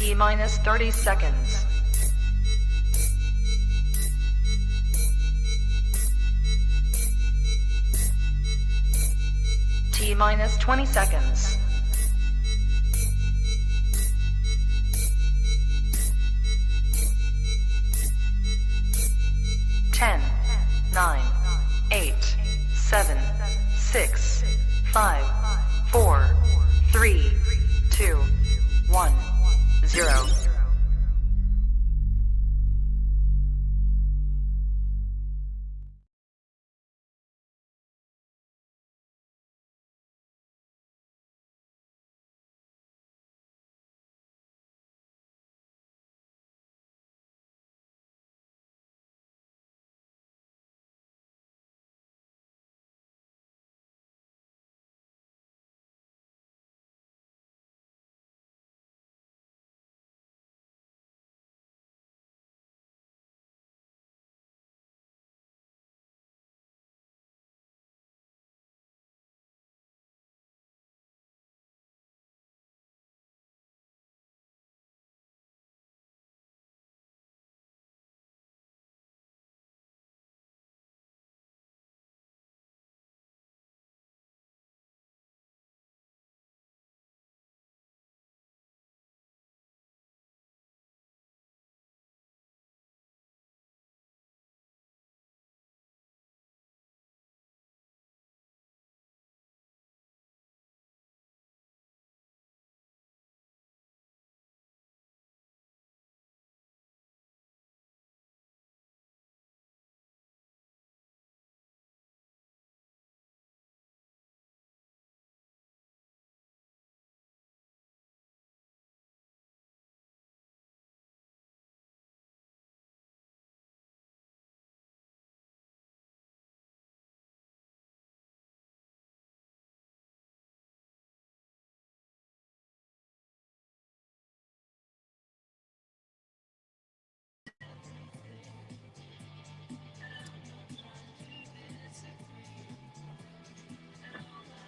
T minus 30 seconds. T minus 20 seconds. 10, 9, 8, 7, 6, 5, 4, 3, 2, 1, 0.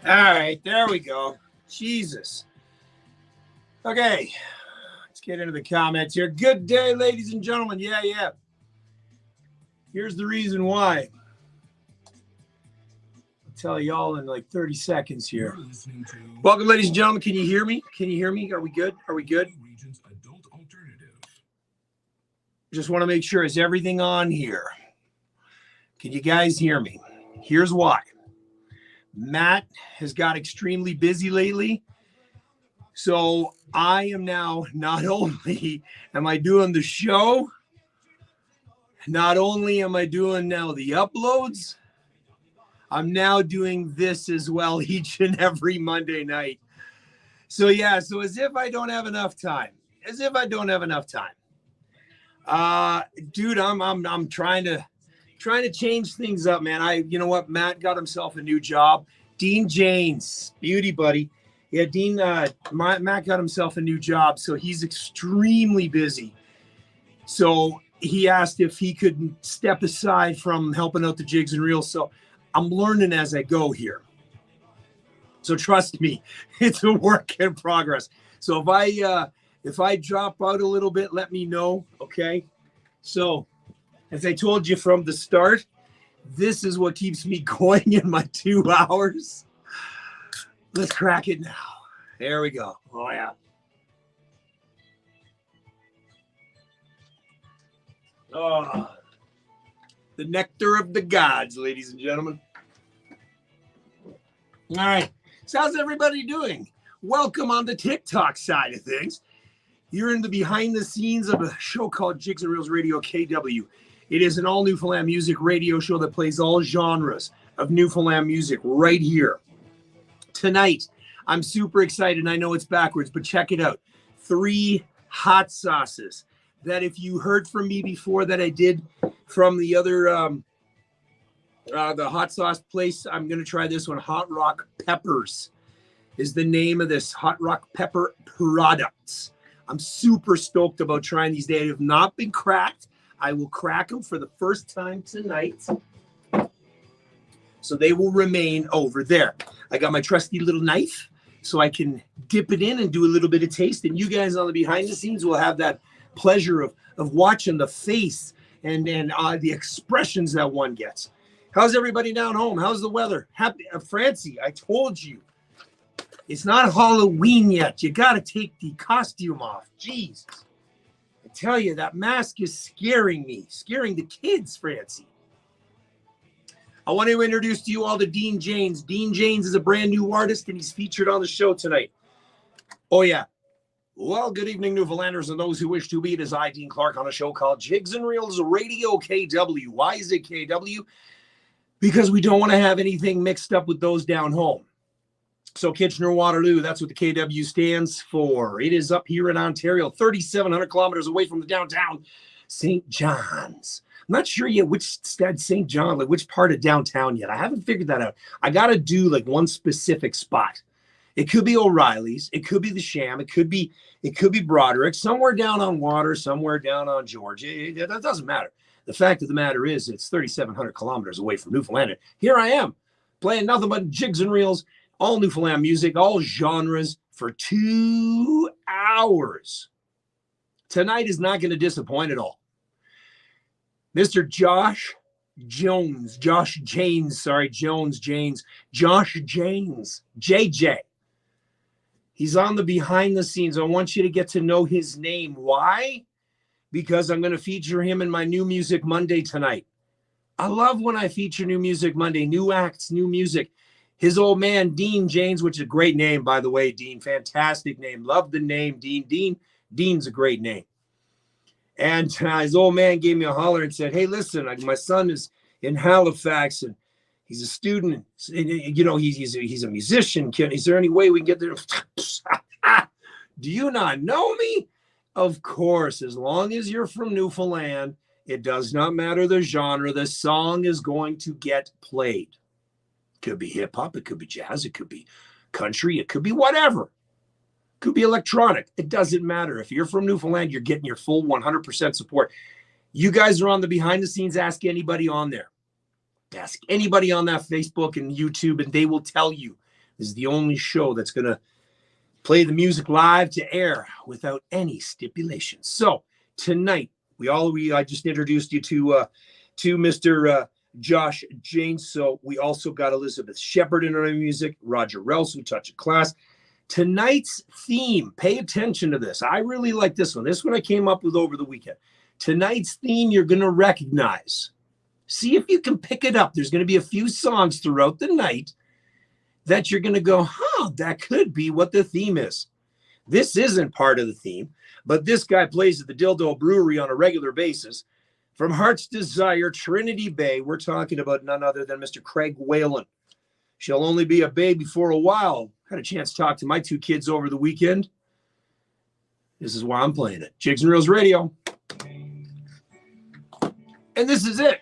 All right, there we go. Jesus. Okay, let's get into the comments here. Good day, ladies and gentlemen. Yeah. Here's the reason why. I'll tell y'all in like 30 seconds here. Welcome, ladies and gentlemen. Can you hear me? Can you hear me? Are we good? Are we good? Just want to make sure. Is everything on here? Can you guys hear me? Here's why. Matt has got extremely busy lately. So I am now, not only am I doing the show, not only am I doing now the uploads, I'm now doing this as well each and every Monday night. So yeah, so as if I don't have enough time. Dude, I'm trying to change things up, man. You know what? Matt got himself a new job. Dean James, beauty buddy. Yeah, Dean, Matt got himself a new job, so he's extremely busy. So he asked if he could step aside from helping out the jigs and reels. So I'm learning as I go here. So trust me, it's a work in progress. So if I drop out a little bit, let me know, okay? So as I told you from the start, this is what keeps me going in my 2 hours. Let's crack it now. There we go. Oh, yeah. Oh, the nectar of the gods, ladies and gentlemen. All right. So how's everybody doing? Welcome on the TikTok side of things. You're in the behind the scenes of a show called Jigs and Reels Radio KW. It is an all Newfoundland music radio show that plays all genres of Newfoundland music right here. Tonight, I'm super excited. And I know it's backwards, but check it out. 3 hot sauces that if you heard from me before that I did from the other, the hot sauce place, I'm going to try this one. Hot Rock Peppers is the name of this Hot Rock Pepper products. I'm super stoked about trying these. They have not been cracked. I will crack them for the first time tonight. So they will remain over there. I got my trusty little knife. so I can dip it in and do a little bit of taste. And you guys on the behind the scenes will have that pleasure of watching the face and the expressions that one gets. How's everybody down home? How's the weather? Happy, Francie, I told you, it's not Halloween yet. You got to take the costume off. Jesus. I tell you, that mask is scaring me, scaring the kids, Francie. I want to introduce to you all to Dean Janes. Dean Janes is a brand new artist, and he's featured on the show tonight. Oh, yeah. Well, good evening, Newfoundlanders, and those who wish to be. It is I, Dean Clark, on a show called Jigs and Reels Radio KW. Why is it KW? Because we don't want to have anything mixed up with those down home. So Kitchener-Waterloo, that's what the KW stands for. It is up here in Ontario, 3,700 kilometers away from the downtown St. John's. I'm not sure yet which St. John, like which part of downtown yet. I haven't figured that out. I got to do like one specific spot. It could be O'Reilly's. It could be the Sham. It could be Broderick, somewhere down on Water, somewhere down on George. That doesn't matter. The fact of the matter is it's 3,700 kilometers away from Newfoundland. Here I am playing nothing but jigs and reels, all Newfoundland music, all genres for 2 hours. Tonight is not going to disappoint at all. Mr. Josh Janes, JJ. He's on the behind the scenes. I want you to get to know his name. Why? Because I'm going to feature him in my New Music Monday tonight. I love when I feature New Music Monday, new acts, new music. His old man, Dean Janes, which is a great name, by the way, Dean. Fantastic name. Love the name, Dean. Dean's a great name. And his old man gave me a holler and said, hey, listen, my son is in Halifax and he's a student. You know, he's a musician. Is there any way we can get there? Do you not know me? Of course, as long as you're from Newfoundland, it does not matter the genre. The song is going to get played. It could be hip hop. It could be jazz. It could be country. It could be whatever. It could be electronic. It doesn't matter. If you're from Newfoundland, you're getting your full 100% support. You guys are on the behind the scenes. Ask anybody on there. Ask anybody on that Facebook and YouTube, and they will tell you this is the only show that's going to play the music live to air without any stipulations. So tonight, I just introduced you to Mr. Josh Janes. So we also got Elizabeth Shepard in our music, Roger Rels, who Touch of Class. Tonight's theme, pay attention to this. I really like this one. This one I came up with over the weekend. Tonight's theme you're going to recognize. See if you can pick it up. There's going to be a few songs throughout the night that you're going to go, that could be what the theme is. This isn't part of the theme, but this guy plays at the Dildo Brewery on a regular basis. From Heart's Desire, Trinity Bay, we're talking about none other than Mr. Craig Whalen. She'll only be a baby for a while. Had a chance to talk to my two kids over the weekend. This is why I'm playing it. Jigs and Reels Radio. And this is it.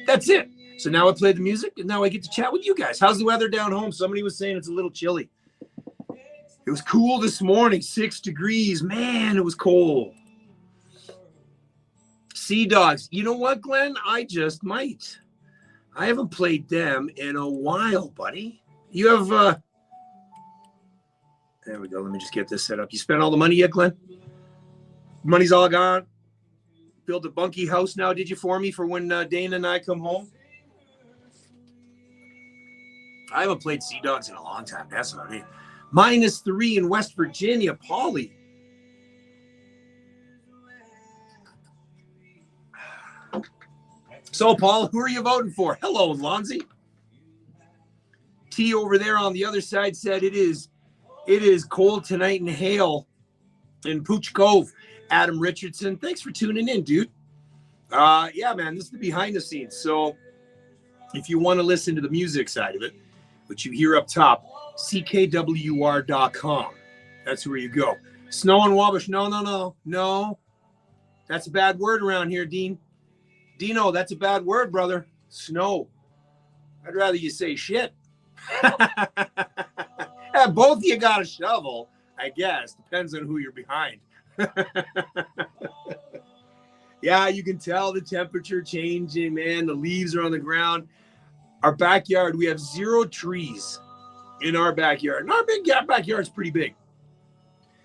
That's it. So now I play the music, and now I get to chat with you guys. How's the weather down home? Somebody was saying it's a little chilly. It was cool this morning, 6 degrees. Man, it was cold. Sea Dogs. You know what, Glenn? I just might. I haven't played them in a while, buddy. You have, there we go. Let me just get this set up. You spent all the money yet, Glenn? Money's all gone. Build a bunkie house now, did you, for me for when Dana and I come home? I haven't played Sea Dogs in a long time. That's what I mean. -3 in West Virginia, Paulie. So, Paul, who are you voting for? Hello, Lonzy. T over there on the other side said it is cold tonight in Hale in Pooch Cove. Adam Richardson, thanks for tuning in, dude. Yeah, man, this is the behind the scenes. So if you want to listen to the music side of it, which you hear up top, ckwr.com. That's where you go. Snow and Wabash. No. That's a bad word around here, Dean. Dino, that's a bad word, brother. Snow. I'd rather you say shit. Both of you got a shovel, I guess. Depends on who you're behind. Yeah, you can tell the temperature changing, man. The leaves are on the ground. Our backyard, we have 0 trees. in our backyard. And our backyard's pretty big.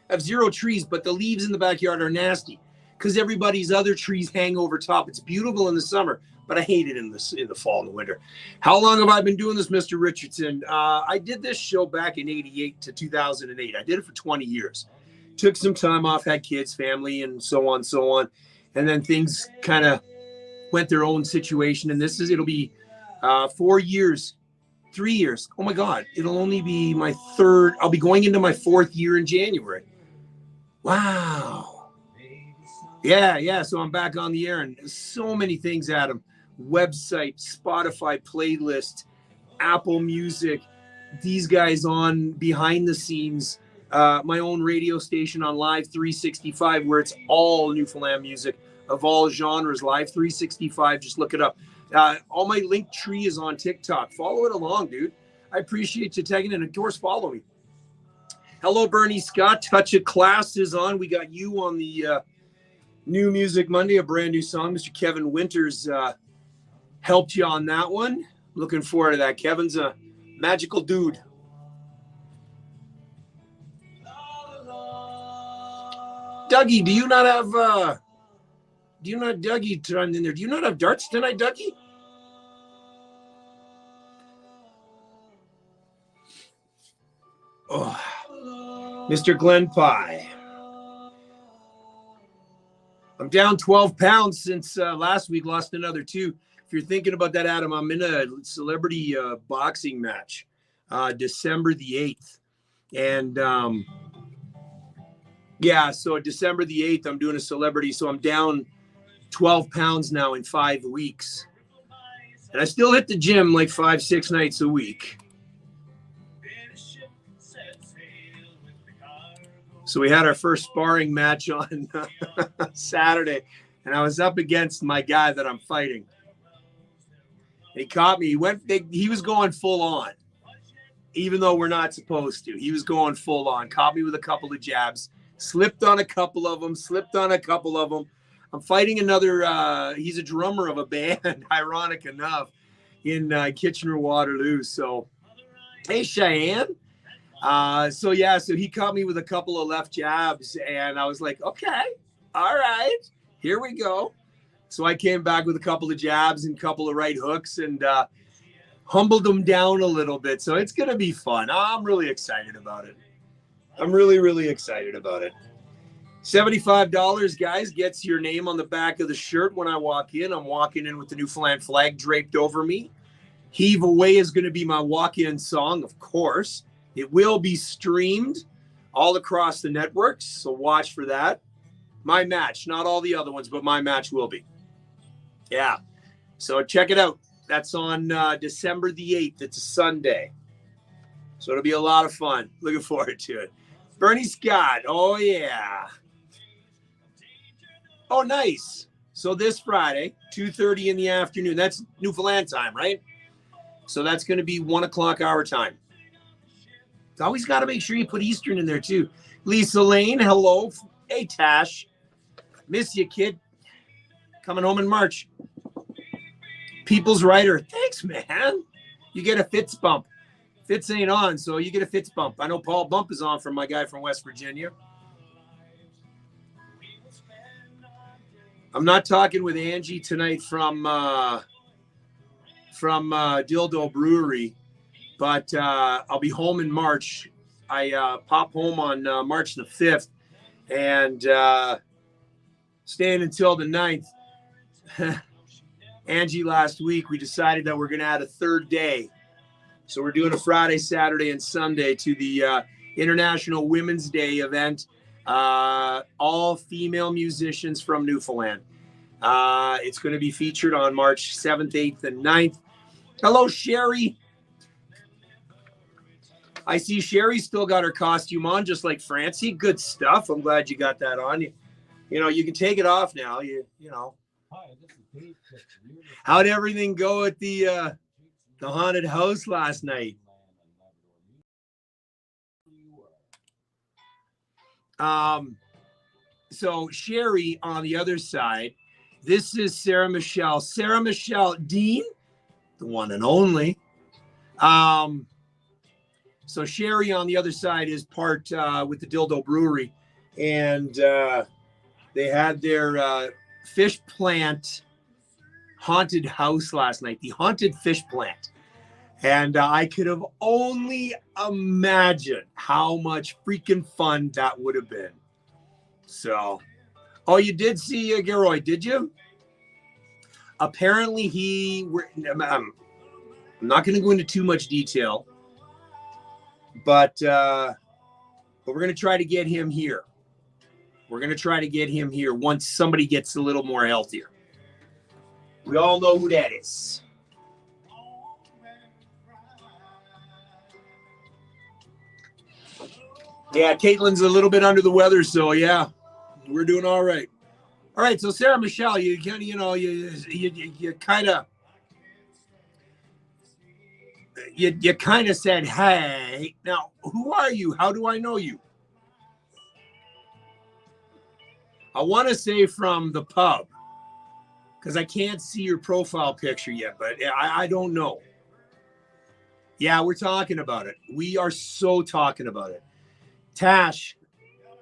I have 0 trees, but the leaves in the backyard are nasty because everybody's other trees hang over top. It's beautiful in the summer, but I hate it in the fall and the winter. How long have I been doing this, Mr. Richardson? I did this show back in 88 to 2008. I did it for 20 years. Took some time off, had kids, family, and so on, so on. And then things kind of went their own situation. And it'll be 4 years, 3 years. Oh my God, it'll only be my third. I'll be going into my 4th year in January. Wow. Yeah. So I'm back on the air, and so many things, Adam. Website, Spotify playlist, Apple Music, these guys on behind the scenes, my own radio station on Live 365, where it's all Newfoundland music of all genres. Live 365, just look it up. All my link tree is on TikTok. Follow it along, dude. I appreciate you tagging it. And of course, follow me. Hello, Bernie Scott. Touch of Class is on. We got you on the New Music Monday, a brand new song. Mr. Kevin Winters helped you on that one. Looking forward to that. Kevin's a magical dude. Dougie, do you not have Dougie turned in there? Do you not have darts tonight, Dougie? Oh, Mr. Glenn Pye. I'm down 12 pounds since last week, lost another 2. If you're thinking about that, Adam, I'm in a celebrity boxing match December the 8th. And so December the 8th, I'm doing a celebrity. So I'm down 12 pounds now in 5 weeks. And I still hit the gym like 5-6 nights a week. So we had our first sparring match on Saturday, and I was up against my guy that I'm fighting. He caught me. He was going full on, even though we're not supposed to. He was going full on. Caught me with a couple of jabs. Slipped on a couple of them. I'm fighting another. He's a drummer of a band, ironic enough, in Kitchener-Waterloo. So, hey, Cheyenne. So he caught me with a couple of left jabs, and I was like, okay, all right, here we go. So I came back with a couple of jabs and a couple of right hooks and humbled him down a little bit. So it's going to be fun. I'm really excited about it. I'm really, really excited about it. $75, guys, gets your name on the back of the shirt when I walk in. I'm walking in with the Newfoundland flag draped over me. Heave Away is going to be my walk-in song, of course. It will be streamed all across the networks, so watch for that. My match, not all the other ones, but my match will be. Yeah, so check it out. That's on December the 8th. It's a Sunday. So it'll be a lot of fun. Looking forward to it. Bernie Scott, oh yeah. Oh, nice. So this Friday, 2:30 in the afternoon. That's Newfoundland time, right? So that's going to be 1 o'clock our time. Always got to make sure you put Eastern in there too. Lisa Lane, hello. Hey, Tash. Miss you, kid. Coming home in March. People's Writer. Thanks, man. You get a Fitz bump. Fitz ain't on, so you get a Fitz bump. I know Paul Bump is on from my guy from West Virginia. I'm not talking with Angie tonight from Dildo Brewery. But I'll be home in March. I pop home on March the 5th and staying until the 9th. Angie, last week, we decided that we're going to add a third day. So we're doing a Friday, Saturday, and Sunday to the International Women's Day event. All female musicians from Newfoundland. It's going to be featured on March 7th, 8th, and 9th. Hello, Sherry. I see Sherry still got her costume on, just like Francie. Good stuff. I'm glad you got that on. You know, you can take it off now. You know. How'd everything go at the haunted house last night? So Sherry on the other side. This is Sarah Michelle. Sarah Michelle Dean, the one and only. So Sherry on the other side is part with the Dildo Brewery, and they had their fish plant haunted house last night, the haunted fish plant. And I could have only imagined how much freaking fun that would have been. So, oh, you did see Garoy, did you? Apparently I'm not going to go into too much detail, but we're going to try to get him here. We're going to try to get him here once somebody gets a little more healthier. We all know who that is. Yeah, Caitlin's a little bit under the weather, so yeah, we're doing all right. All right, so Sarah Michelle, you kind of, you kind of said, hey, now who are you? How do I know you? I want to say from the pub, because I can't see your profile picture yet, but I don't know. Yeah, we're talking about it. We are so talking about it. Tash,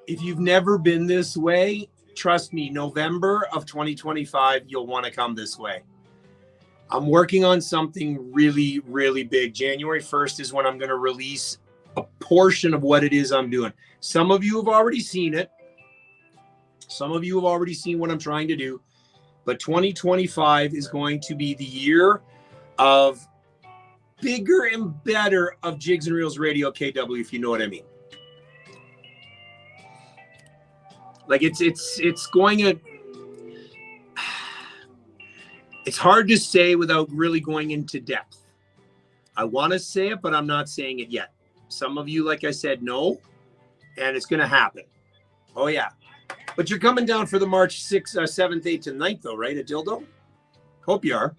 if you've never been this way, trust me, November of 2025, you'll want to come this way. I'm working on something really, really big. January 1st is when I'm going to release a portion of what it is I'm doing. Some of you have already seen it. Some of you have already seen what I'm trying to do. But 2025 is going to be the year of bigger and better of Jigs and Reels Radio KW, if you know what I mean. Like it's going to, it's hard to say without really going into depth. I want to say it, but I'm not saying it yet. Some of you, like I said, know, and it's going to happen. Oh yeah. But you're coming down for the March 6th, 7th, 8th, and 9th though, right, at Dildo? Hope you are.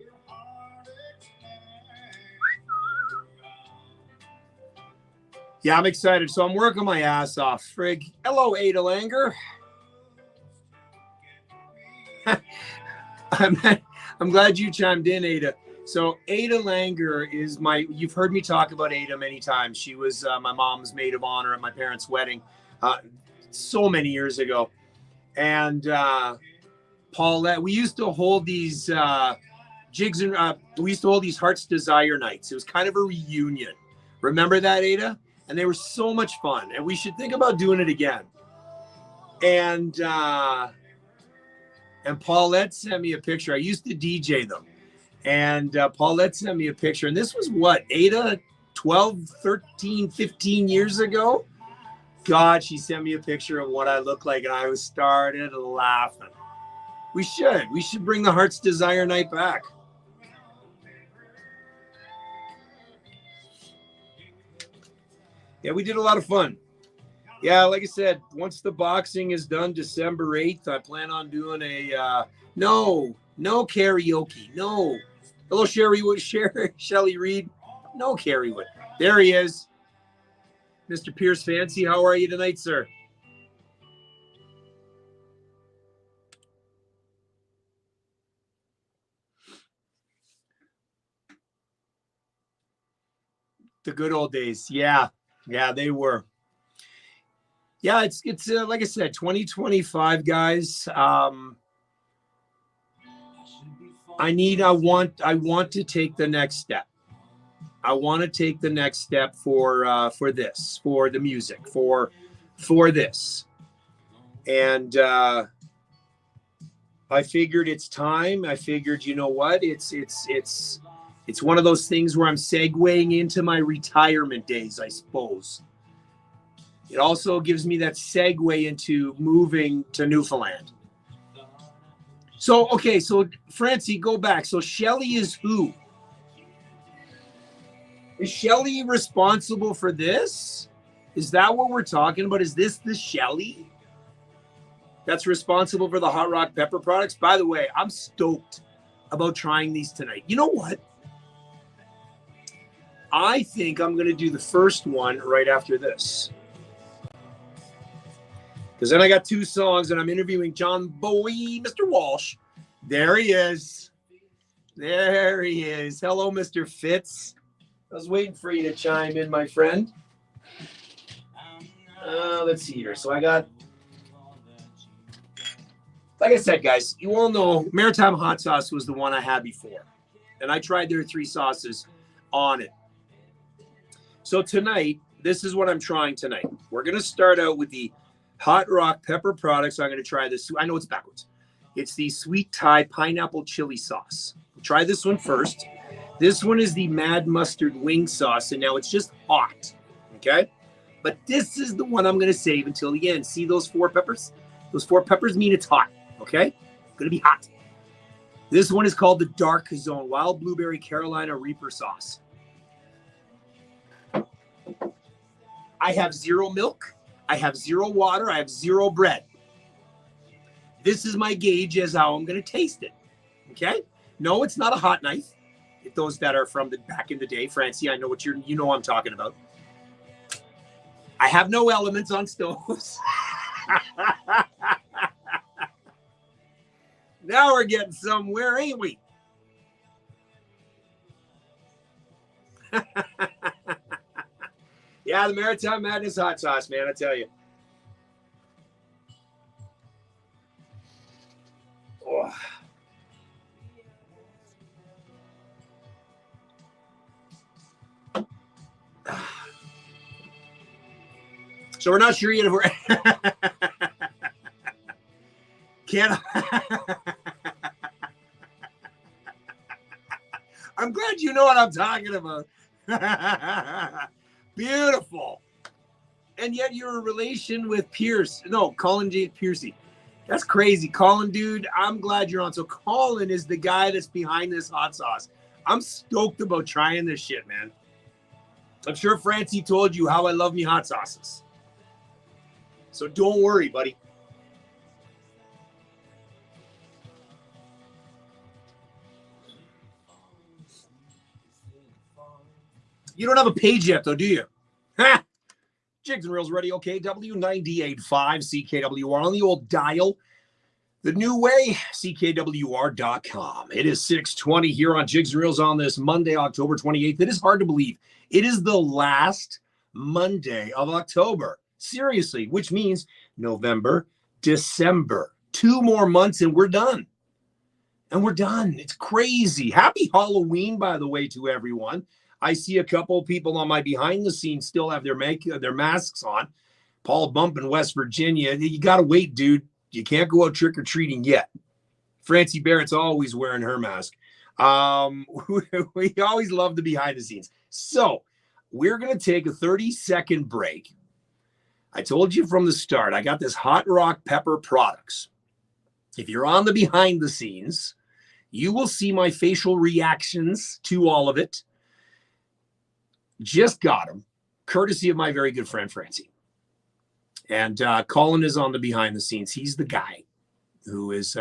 Yeah, I'm excited. So I'm working my ass off. Frig. Hello, Ada Langer. I'm glad you chimed in, Ada. So Ada Langer is you've heard me talk about Ada many times. She was my mom's maid of honor at my parents' wedding so many years ago. And Paulette, we used to hold these jigs and we used to hold these Heart's Desire nights. It was kind of a reunion. Remember that, Ada? And they were so much fun. And we should think about doing it again. And Paulette sent me a picture. I used to DJ them. And Paulette sent me a picture. And this was what, Ada, 12, 13, 15 years ago? God, she sent me a picture of what I look like. And I started laughing. We should bring the Heart's Desire night back. Yeah, we did a lot of fun. Yeah, like I said, once the boxing is done, December 8th, I plan on doing a no karaoke. No. Hello, Shelly Reed. No Kerrywood. There he is. Mr. Pierce Fancy, how are you tonight, sir? The good old days. Yeah, they were. Yeah, it's like I said, 2025, guys. I want to take the next step. I want to take the next step for this, for the music, for this. And I figured it's time. I figured, you know what? It's one of those things where I'm segueing into my retirement days, I suppose. It also gives me that segue into moving to Newfoundland. So, okay, so Francie, go back. So Shelly is who? Is Shelly responsible for this? Is that what we're talking about? Is this the Shelly that's responsible for the Hot Rock Pepper products? By the way, I'm stoked about trying these tonight. You know what? I think I'm going to do the first one right after this. Because then I got two songs and I'm interviewing John Bowie, Mr. Walsh. There he is. There he is. Hello, Mr. Fitz. I was waiting for you to chime in, my friend. Let's see here. So I got, like I said, guys, you all know Maritime Hot Sauce was the one I had before. And I tried their 3 sauces on it. So tonight, this is what I'm trying tonight. We're going to start out with the Hot Rock Pepper products. I'm going to try this. I know it's backwards. It's the Sweet Thai Pineapple Chili Sauce. Try this one first. This one is the Mad Mustard Wing Sauce, and now it's just hot, okay? But this is the one I'm going to save until the end. See those 4 peppers? Those 4 peppers mean it's hot, okay? Going to be hot. This one is called the Dark Zone Wild Blueberry Carolina Reaper Sauce. I have 0 milk. I have 0 water. I have 0 bread. This is my gauge as how I'm going to taste it, okay? No, it's not a hot knife. Those that are from the back in the day, Francie, I know what you know what I'm talking about. I have no elements on stoves. Now we're getting somewhere, ain't we? Yeah, the Maritime Madness hot sauce, man, I tell you. Oh. So we're not sure yet if we're can't. I'm glad you know what I'm talking about. Beautiful. And yet you're a relation with Pierce. No, Colin J. Piercy. That's crazy. Colin, dude, I'm glad you're on. So Colin is the guy that's behind this hot sauce. I'm stoked about trying this shit, man. I'm sure Francie told you how I love me hot sauces. So don't worry, buddy. You don't have a page yet, though, do you? Ha! Jigs and Reels Radio, KW 98.5 CKWR on the old dial. The new way, CKWR.com. It is 6:20 here on Jigs and Reels on this Monday, October 28th. It is hard to believe. It is the last Monday of October. Seriously, which means November, December. 2 more months and we're done. And we're done. It's crazy. Happy Halloween, by the way, to everyone. I see a couple people on my behind the scenes still have their masks on. Paul Bump in West Virginia. You got to wait, dude. You can't go out trick-or-treating yet. Francie Barrett's always wearing her mask. We always love the behind the scenes. So we're going to take a 30-second break. I told you from the start, I got this Hot Rock Pepper products. If you're on the behind the scenes, you will see my facial reactions to all of it. Just got them, courtesy of my very good friend, Francie. And Colin is on the behind the scenes. He's the guy who is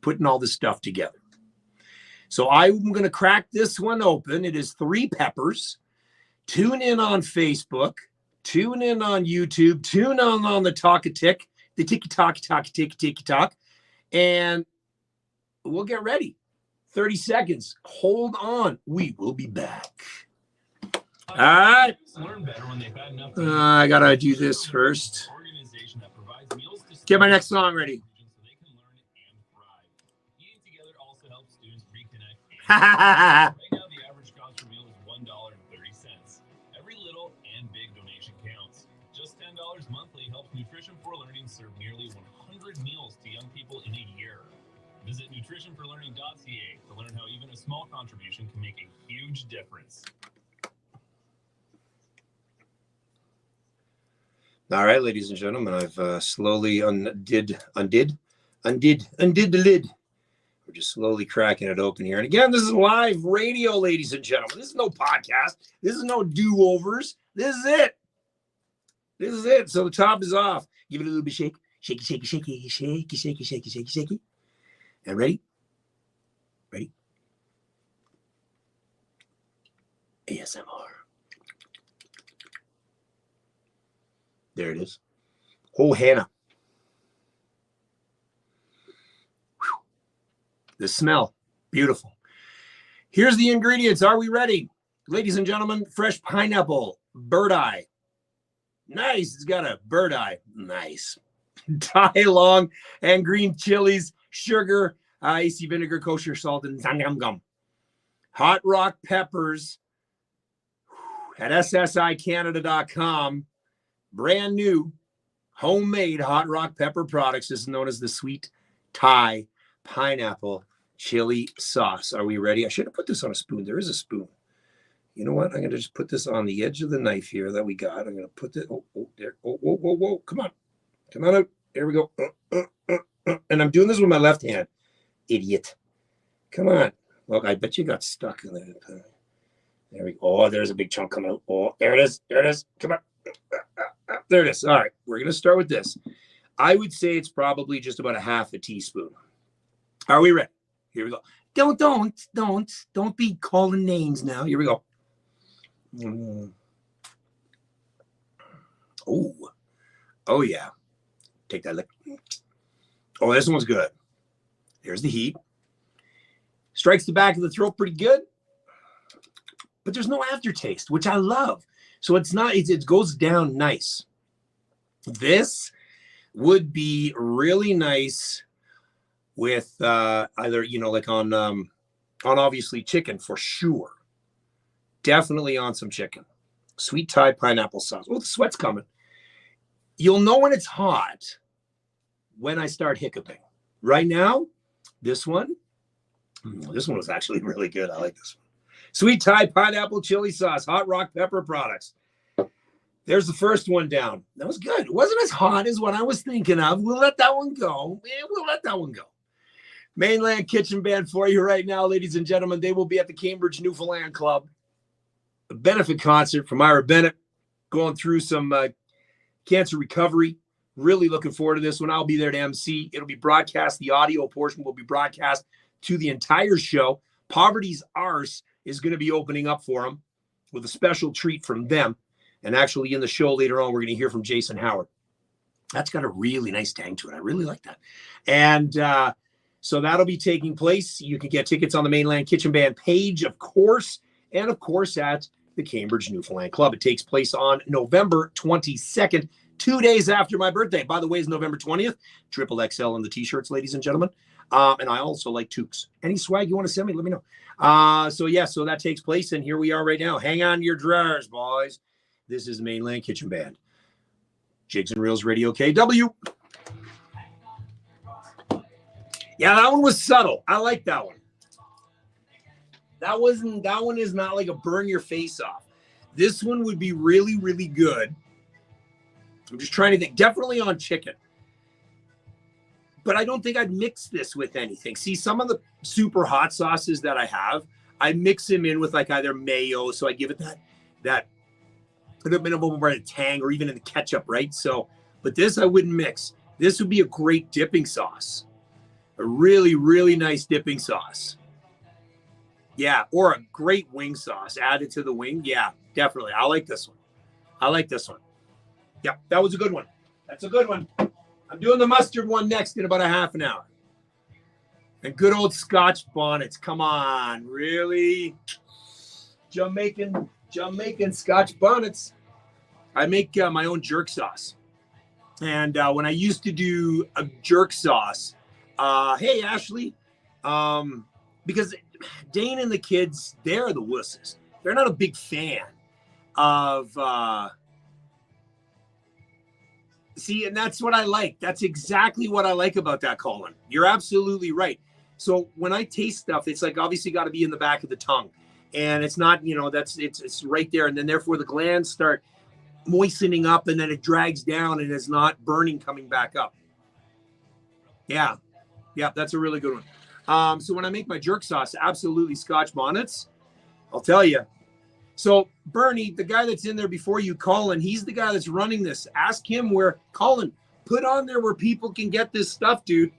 putting all this stuff together. So I'm going to crack this one open. It is 3 peppers. Tune in on Facebook. Tune in on YouTube. Tune on the Talk-a-Tick, the Tiki-Talk, and we'll get ready. 30 seconds. Hold on. We will be back. All right. I got to do this first. Get my next song ready. Right now, the average cost per meal is $1.30. Every little and big donation counts. Just $10 monthly helps Nutrition for Learning serve nearly 100 meals to young people in a year. Visit nutritionforlearning.ca to learn how even a small contribution can make a huge difference. All right, ladies and gentlemen, I've slowly undid the lid. We're just slowly cracking it open here. And again, this is live radio, ladies and gentlemen. This is no podcast. This is no do-overs. This is it. This is it. So the top is off. Give it a little bit shake. Shaky, shaky, shaky, shaky, shaky, shaky, shaky, shaky. And ready? Ready? ASMR. There it is. Oh, Hannah. Whew. The smell. Beautiful. Here's the ingredients. Are we ready? Ladies and gentlemen, fresh pineapple, bird eye. Nice. It's got a bird eye. Nice. Thai long and green chilies, sugar, icy vinegar, kosher salt, and gum. Hot rock peppers at ssicanada.com. Brand new homemade hot rock pepper products. This is known as the sweet Thai pineapple chili sauce. Are we ready? I should have put this on a spoon. There is a spoon. You know what? I'm going to just put this on the edge of the knife here that we got. I'm going to put it. There. Whoa. Come on. Come on out. There we go. And I'm doing this with my left hand. Idiot. Come on. Look, I bet you got stuck in there. There we go. Oh, there's a big chunk coming out. Oh, there it is. There it is. Come on. There it is. All right. We're going to start with this. I would say it's probably just about a half a teaspoon. Are we ready? Here we go. Don't be calling names now. Here we go. Oh yeah. Take that lick. Oh, this one's good. There's the heat. Strikes the back of the throat pretty good, but there's no aftertaste, which I love. So it's not, it goes down nice. This would be really nice with either, like on obviously chicken for sure. Definitely on some chicken. Sweet Thai pineapple sauce. Oh, the sweat's coming. You'll know when it's hot when I start hiccuping. Right now, this one was actually really good. I like this one. Sweet Thai pineapple chili sauce, hot rock pepper products. There's the first one down. That was good. It wasn't as hot as what I was thinking of. We'll let that one go. Mainland Kitchen Band for you right now, ladies and gentlemen. They will be at the Cambridge Newfoundland Club. A benefit concert from Ira Bennett, going through some cancer recovery. Really looking forward to this one. I'll be there to MC. It'll be broadcast. The audio portion will be broadcast to the entire show. Poverty's Arse is going to be opening up for them with a special treat from them. And actually in the show later on, we're going to hear from Jason Howard. That's got a really nice tang to it. I really like that. And so that'll be taking place. You can get tickets on the Mainland Kitchen Band page, of course, and of course at the Cambridge Newfoundland Club. It takes place on November 22nd, 2 days after my birthday. By the way, it's November 20th. Triple XL in the t-shirts, ladies and gentlemen. And I also like toques. Any swag you want to send me, let me know. So that takes place, and here we are right now. Hang on to your drawers, boys. This is the Mainland Kitchen Band. Jigs and Reels Radio KW. Yeah, that one was subtle. I like that one. That one is not like a burn your face off. This one would be really, really good. I'm just trying to think. Definitely on chicken. But I don't think I'd mix this with anything. See, some of the super hot sauces that I have, I mix them in with like either mayo. So I give it that put a bit of a tang, or even in the ketchup, right? So, but this I wouldn't mix. This would be a great dipping sauce. A really, really nice dipping sauce. Yeah, or a great wing sauce added to the wing. Yeah, definitely. I like this one. Yeah, that was a good one. That's a good one. I'm doing the mustard one next in about a half an hour. And good old Scotch bonnets. Come on, really? Jamaican Scotch bonnets. I make my own jerk sauce. And when I used to do a jerk sauce, hey, Ashley, because Dane and the kids, they're the wusses. They're not a big fan of, see, and that's what I like. That's exactly what I like about that, Colin. You're absolutely right. So when I taste stuff, it's like obviously got to be in the back of the tongue. And it's not, it's right there. And then therefore the glands start moistening up, and then it drags down and is not burning coming back up. Yeah, that's a really good one. So when I make my jerk sauce, absolutely Scotch bonnets. I'll tell you. So Bernie, the guy that's in there before you, Colin, he's the guy that's running this. Ask him where, Colin, put on there where people can get this stuff, dude.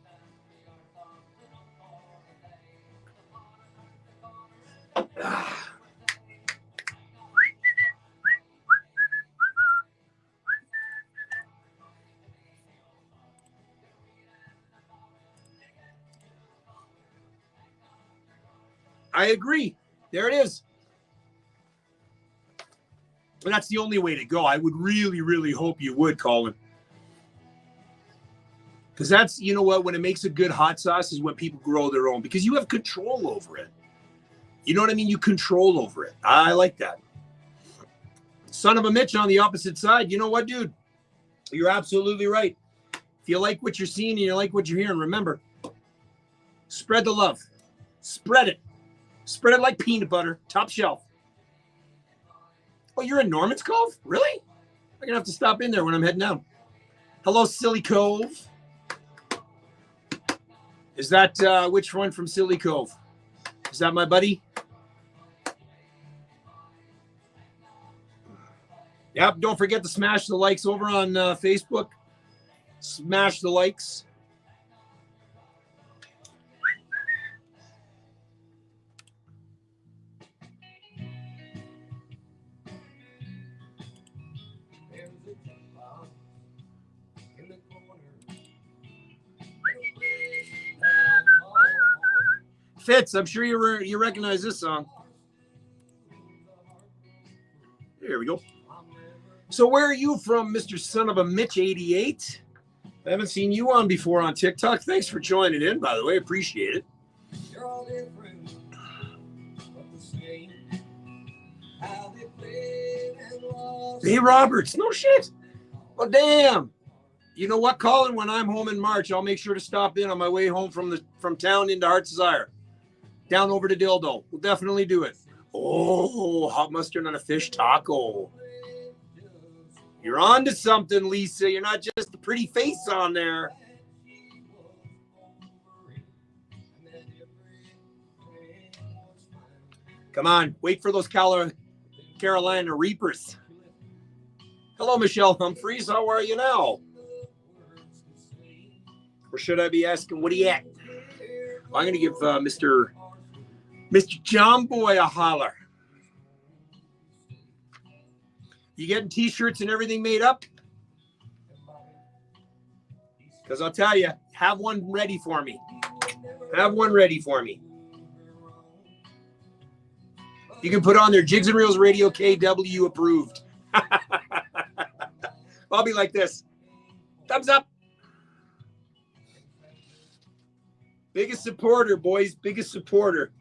I agree. There it is. That's the only way to go. I would really, really hope you would, Colin. Because that's, you know what, when it makes a good hot sauce is when people grow their own, because you have control over it. You know what I mean? You control over it. I like that. Son of a Mitch on the opposite side. You know what, dude? You're absolutely right. If you like what you're seeing and you like what you're hearing, remember, spread the love. Spread it. Spread it like peanut butter. Top shelf. Oh, you're in Norman's Cove? Really? I'm going to have to stop in there when I'm heading down. Hello, Silly Cove. Is that which one from Silly Cove? Is that my buddy? Yep, don't forget to smash the likes over on Facebook. Smash the likes. Fitz, I'm sure you recognize this song. There we go. So where are you from, Mr. Son of a Mitch 88? I haven't seen you on before on TikTok. Thanks for joining in, by the way. Appreciate it. You're all different, but the same. How they played and lost. Hey, Roberts. No shit. Well, damn. You know what, Colin? When I'm home in March, I'll make sure to stop in on my way home from town into Heart's Desire. Down over to Dildo. We'll definitely do it. Oh, hot mustard on a fish taco. You're on to something, Lisa. You're not just a pretty face on there. Come on. Wait for those Carolina Reapers. Hello, Michelle Humphreys. How are you now? Or should I be asking, what are you at? Well, I'm going to give Mr. John Boy a holler. You getting t-shirts and everything made up? Because I'll tell you, have one ready for me. Have one ready for me. You can put on there, Jigs and Reels Radio KW approved. I'll be like this. Thumbs up. Biggest supporter, boys. Biggest supporter.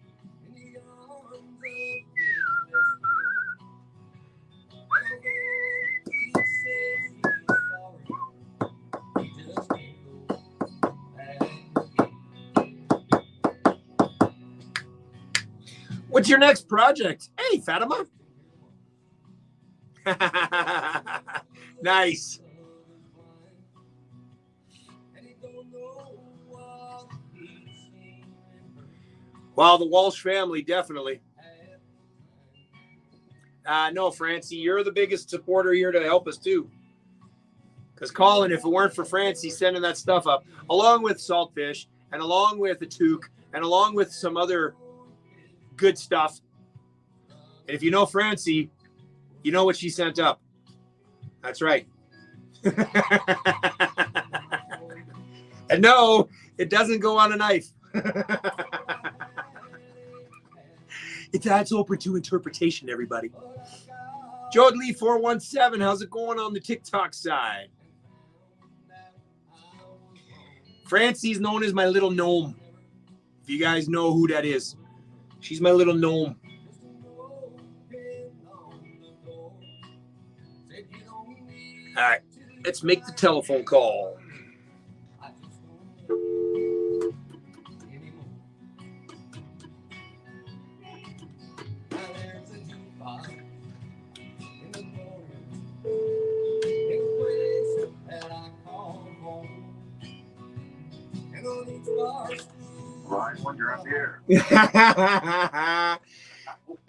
What's your next project? Hey, Fatima. Nice. Well, the Walsh family, definitely. No, Francie, you're the biggest supporter here to help us, too. Because, Colin, if it weren't for Francie sending that stuff up, along with Saltfish, and along with the toque, and along with some other good stuff. And if you know Francie, you know what she sent up. That's right. And no, it doesn't go on a knife. That's open to interpretation, everybody. Jode Lee 417, how's it going on the TikTok side? Francie's known as my little gnome. If you guys know who that is. She's my little gnome. All right, let's make the telephone call. When you're up here.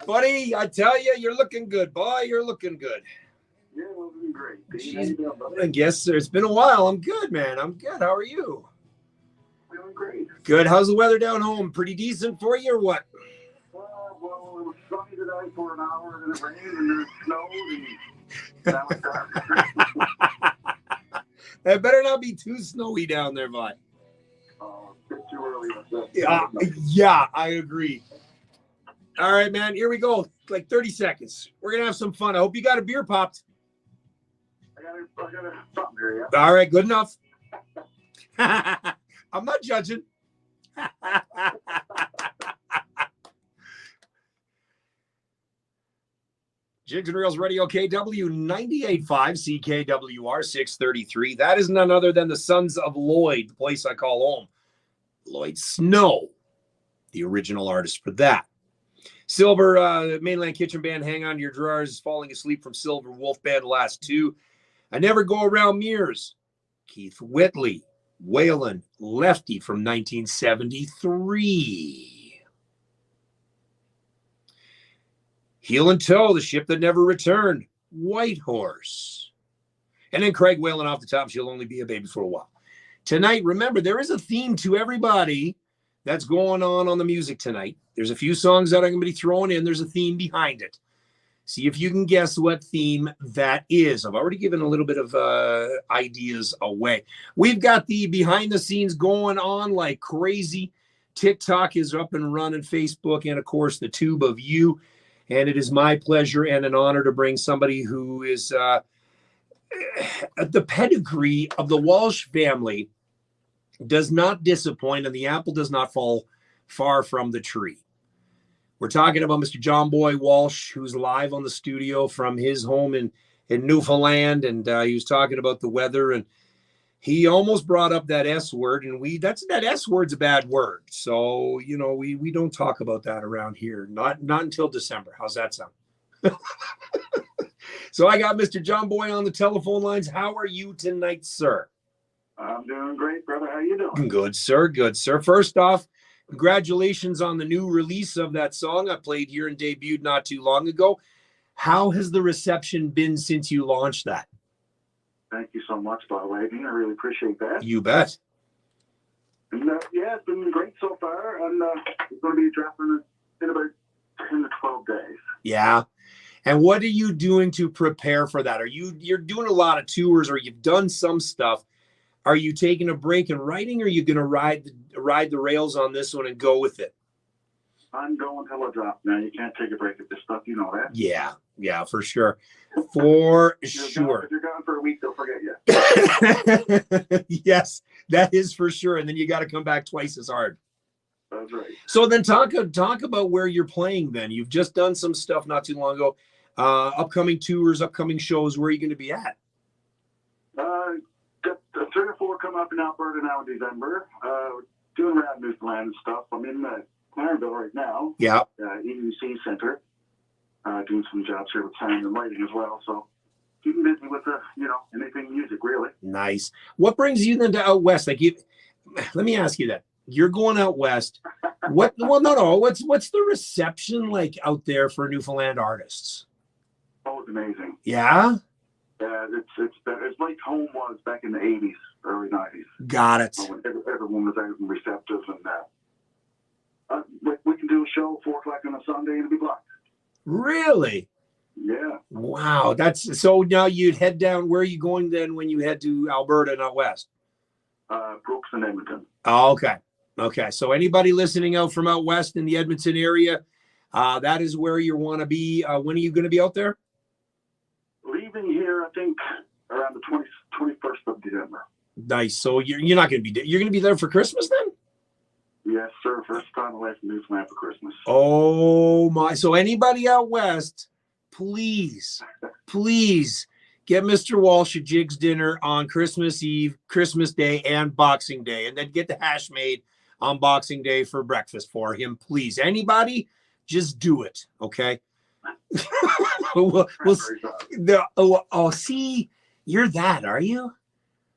Buddy, I tell you, you're looking good, boy. You're looking good. Yeah, looking great. I guess it's been a while. I'm good, man. I'm good. How are you? Feeling great. Good. How's the weather down home? Pretty decent for you or what? Well, it was sunny today for an hour, and then it rained, and then it snowed, and that was dark. It better not be too snowy down there, bud. Oh, it's too early. Yeah, I agree. All right, man. Here we go. Like 30 seconds. We're going to have some fun. I hope you got a beer popped. I got something here, yeah. All right. Good enough. I'm not judging. Jigs and Reels Radio KW 98.5 CKWR 633. That is none other than the Sons of Lloyd, the place I call home. Lloyd Snow, the original artist for that. Silver, Mainland Kitchen Band, Hang On to Your Drawers, Falling Asleep from Silver Wolf Band, the last two. I Never Go Around Mirrors, Keith Whitley, Waylon, Lefty from 1973. Heel and Toe, The Ship That Never Returned, White Horse. And then Craig Whalen off the top, She'll Only Be a Baby for a While. Tonight, remember, there is a theme to everybody that's going on the music tonight. There's a few songs that I'm going to be throwing in. There's a theme behind it. See if you can guess what theme that is. I've already given a little bit of ideas away. We've got the behind the scenes going on like crazy. TikTok is up and running, Facebook, and of course the tube of you. And it is my pleasure and an honor to bring somebody who is the pedigree of the Walsh family does not disappoint, and the apple does not fall far from the tree. We're talking about Mr. John Boy Walsh, who's live on the studio from his home in Newfoundland, and he was talking about the weather, and he almost brought up that S word, and that S word's a bad word. So, you know, we don't talk about that around here. Not until December. How's that sound? So I got Mr. John Boy on the telephone lines. How are you tonight, sir? I'm doing great, brother. How you doing? Good, sir. Good, sir. First off, congratulations on the new release of that song I played here and debuted not too long ago. How has the reception been since you launched that? Thank you so much, by the way, Dean. I really appreciate that. You bet. And, yeah, it's been great so far, and it's going to be dropping in about 10 to 12 days. Yeah. And what are you doing to prepare for that? You're doing a lot of tours, or you've done some stuff. Are you taking a break in writing, or are you going to ride the rails on this one and go with it? I'm going till I drop. Now, you can't take a break at this stuff. You know that. Yeah, for sure. For sure. If you're gone for a week, they'll forget you. Yes, that is for sure. And then you got to come back twice as hard. That's right. So then talk about where you're playing then. You've just done some stuff not too long ago. Upcoming tours, upcoming shows. Where are you going to be at? Got 3 or 4 come up in Alberta now in December. Doing around Newfoundland and stuff. I'm in Clarenville right now. Yeah. EUC Center. Doing some jobs here with sound and lighting as well. So keeping busy with anything music, really. Nice. What brings you then to out west? Let me ask you that. You're going out west. What's the reception like out there for Newfoundland artists? Oh, it's amazing. Yeah. Yeah, it's like home was back in the 80s, early 90s. Got it. When everyone was out and receptive, and we can do a show 4:00 on a Sunday and it'll be blocked. Really? Yeah. Wow. That's so. Now you'd head down. Where are you going then when you head to Alberta and out west? Brooks and Edmonton. Oh, okay. So anybody listening out from out west in the Edmonton area, that is where you want to be. When are you going to be out there? Leaving here, I think around the 21st of December. Nice. So you're not going to be. You're going to be there for Christmas then? Yes, sir. First time away from Newfoundland for Christmas. Oh my! So anybody out west, please get Mr. Walsh a Jigs dinner on Christmas Eve, Christmas Day, and Boxing Day, and then get the hash made on Boxing Day for breakfast for him, please. Anybody, just do it, okay? See, you're that, are you?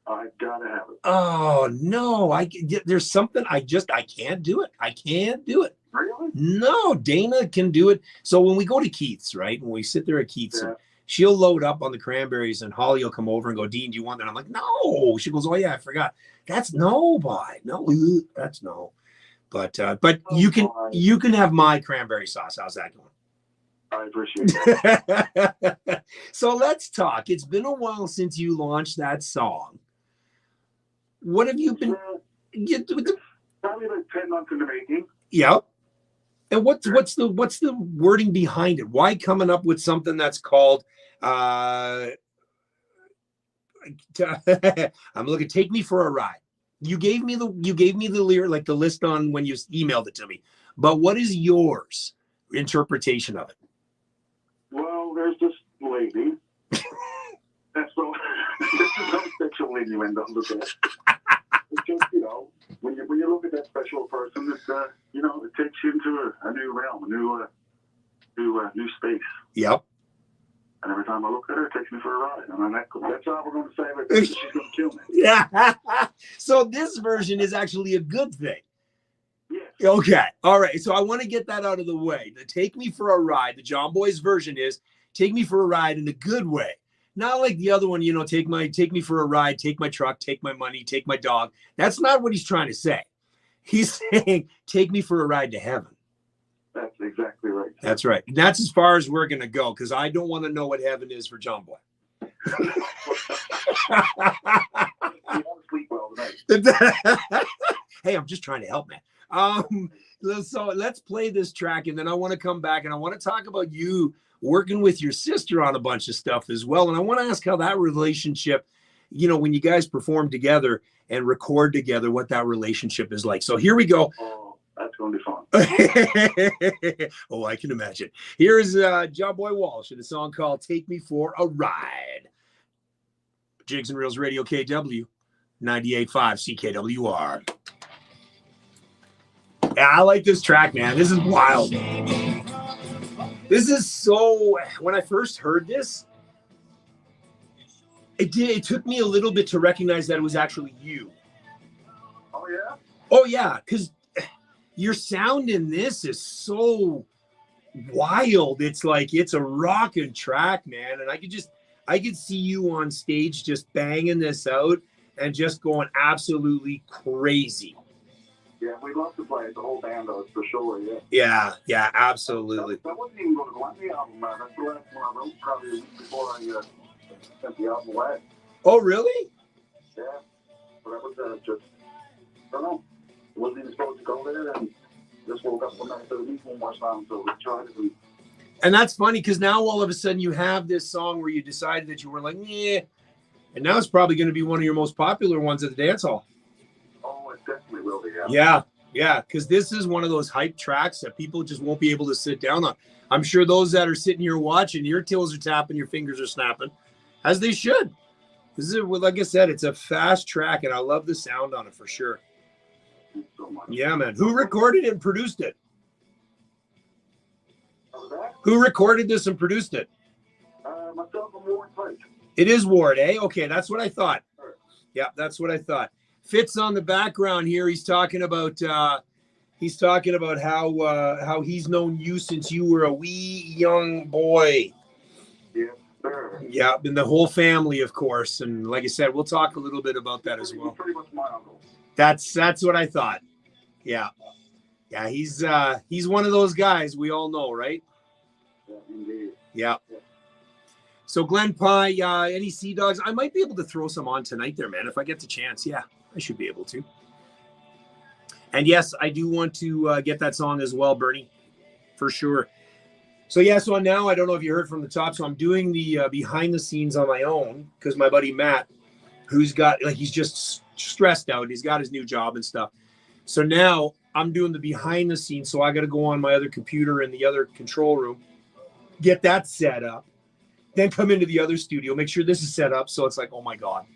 I gotta have it. Oh no, there's something I can't do it. I can't do it. Really? No, Dana can do it. So when we go to Keith's, right? When we sit there at Keith's, Yeah. she'll load up on the cranberries, and Holly will come over and go, Dean, do you want that? I'm like, no. She goes, oh yeah, I forgot. That's no, boy. No, that's no. But you can have my cranberry sauce. How's that going? I appreciate it. So let's talk. It's been a while since you launched that song. What have you been? Probably like 10 months in the making. Yep. And what's the wording behind it? Why coming up with something that's called I'm looking, Take Me for a Ride. You gave me the lyric, like the list on when you emailed it to me. But what is yours interpretation of it? Well, there's this lady. That's so. This is no sexual innuendo. Look at it. It's just, you know, when you look at that special person, it's you know, it takes you into a new realm, a new space. Yep. And every time I look at her, it takes me for a ride. And that's all we're going to say. Like, she's going to kill me. Yeah. So this version is actually a good thing. Yes. Okay. All right. So I want to get that out of the way. The Take Me for a Ride, the John Boy's version is take me for a ride in a good way. Not like the other one, you know, take me for a ride, take my truck, take my money, take my dog. That's not what he's trying to say. He's saying, take me for a ride to heaven. That's exactly right. That's right. And that's as far as we're going to go, because I don't want to know what heaven is for John Boy. You won't sleep well tonight. Hey, I'm just trying to help, man. So let's play this track, and then I want to come back, and I want to talk about you working with your sister on a bunch of stuff as well. And I want to ask how that relationship, you know, when you guys perform together and record together, what that relationship is like. So here we go. Oh, that's going to be fun. Oh, I can imagine. Here's John Boy Walsh in a song called Take Me for a Ride. Jigs and Reels Radio KW 98.5 CKWR. Yeah, I like this track, man. This is wild. This is so, when I first heard this, it took me a little bit to recognize that it was actually you. Oh, yeah? Oh, yeah, because your sound in this is so wild. It's like, it's a rocking track, man. And I could see you on stage just banging this out and just going absolutely crazy. Yeah, we'd love to play it. The whole band does, for sure, yeah. Yeah, absolutely. That wasn't even going to go on the album, man. That's the last one I wrote, probably a week before I sent the album away. Oh, really? Yeah. But that was just, I don't know. It wasn't even supposed to go there, and just woke up one night and said, we need one more song, so we tried it. And that's funny, because now all of a sudden you have this song where you decided that you were like, yeah. And now it's probably going to be one of your most popular ones at the dance hall. Oh, it definitely will be, yeah. Yeah, because this is one of those hype tracks that people just won't be able to sit down on. I'm sure those that are sitting here watching, your toes are tapping, your fingers are snapping, as they should. This is, like I said, it's a fast track, and I love the sound on it for sure. Thanks so much. Yeah, man. Who recorded it and produced it? That? Who recorded this and produced it? Myself and Warren Pike. It is Ward, eh? Okay, that's what I thought. Yeah, that's what I thought. Fitz on the background here. He's talking about how he's known you since you were a wee young boy. Yes, sir. Yeah, and the whole family, of course. And like I said, we'll talk a little bit about that as well. Pretty much my uncle. That's what I thought. Yeah, he's one of those guys we all know, right? Yeah, indeed. Yeah. So Glen Pye, any Sea Dogs? I might be able to throw some on tonight there, man, if I get the chance. Yeah, I should be able to. And yes, I do want to get that song as well, Bernie, for sure. So yeah, so now I don't know if you heard from the top. So I'm doing the behind the scenes on my own because my buddy Matt, who's got he's just stressed out. He's got his new job and stuff. So now I'm doing the behind the scenes. So I got to go on my other computer in the other control room, get that set up. Then come into the other studio, make sure this is set up. So it's like, oh my God.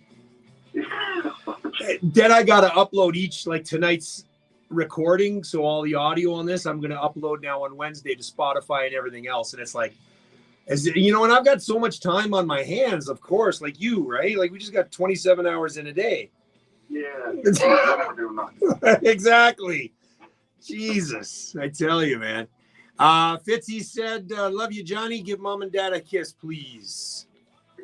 Then I got to upload each, like tonight's recording. So all the audio on this, I'm going to upload now on Wednesday to Spotify and everything else. And it's like, and I've got so much time on my hands, of course, like you, right? Like we just got 27 hours in a day. Yeah. Exactly. Jesus, I tell you, man. Fitzy said, love you, Johnny. Give mom and dad a kiss, please.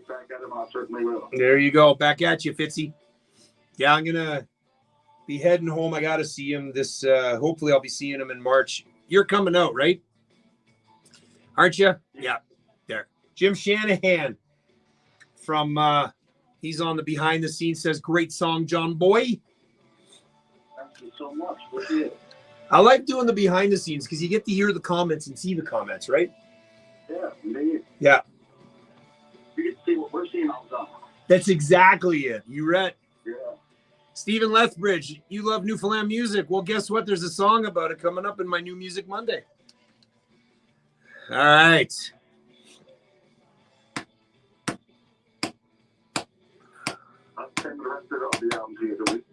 Back at him, I certainly will. There you go. Back at you, Fitzy. Yeah, I'm going to be heading home. I got to see him this, hopefully I'll be seeing him in March. You're coming out, right? Aren't you? Yeah, there. Jim Shanahan from, he's on the behind the scenes, says, great song, John Boy. Thank you so much. I like doing the behind the scenes because you get to hear the comments and see the comments, right? Yeah, indeed. Yeah. You get to see what we're seeing all the time. That's exactly it. You read. Yeah. Stephen Lethbridge, you love Newfoundland music. Well, guess what? There's a song about it coming up in my New Music Monday. All right. I'll send the rest of the album to you the week.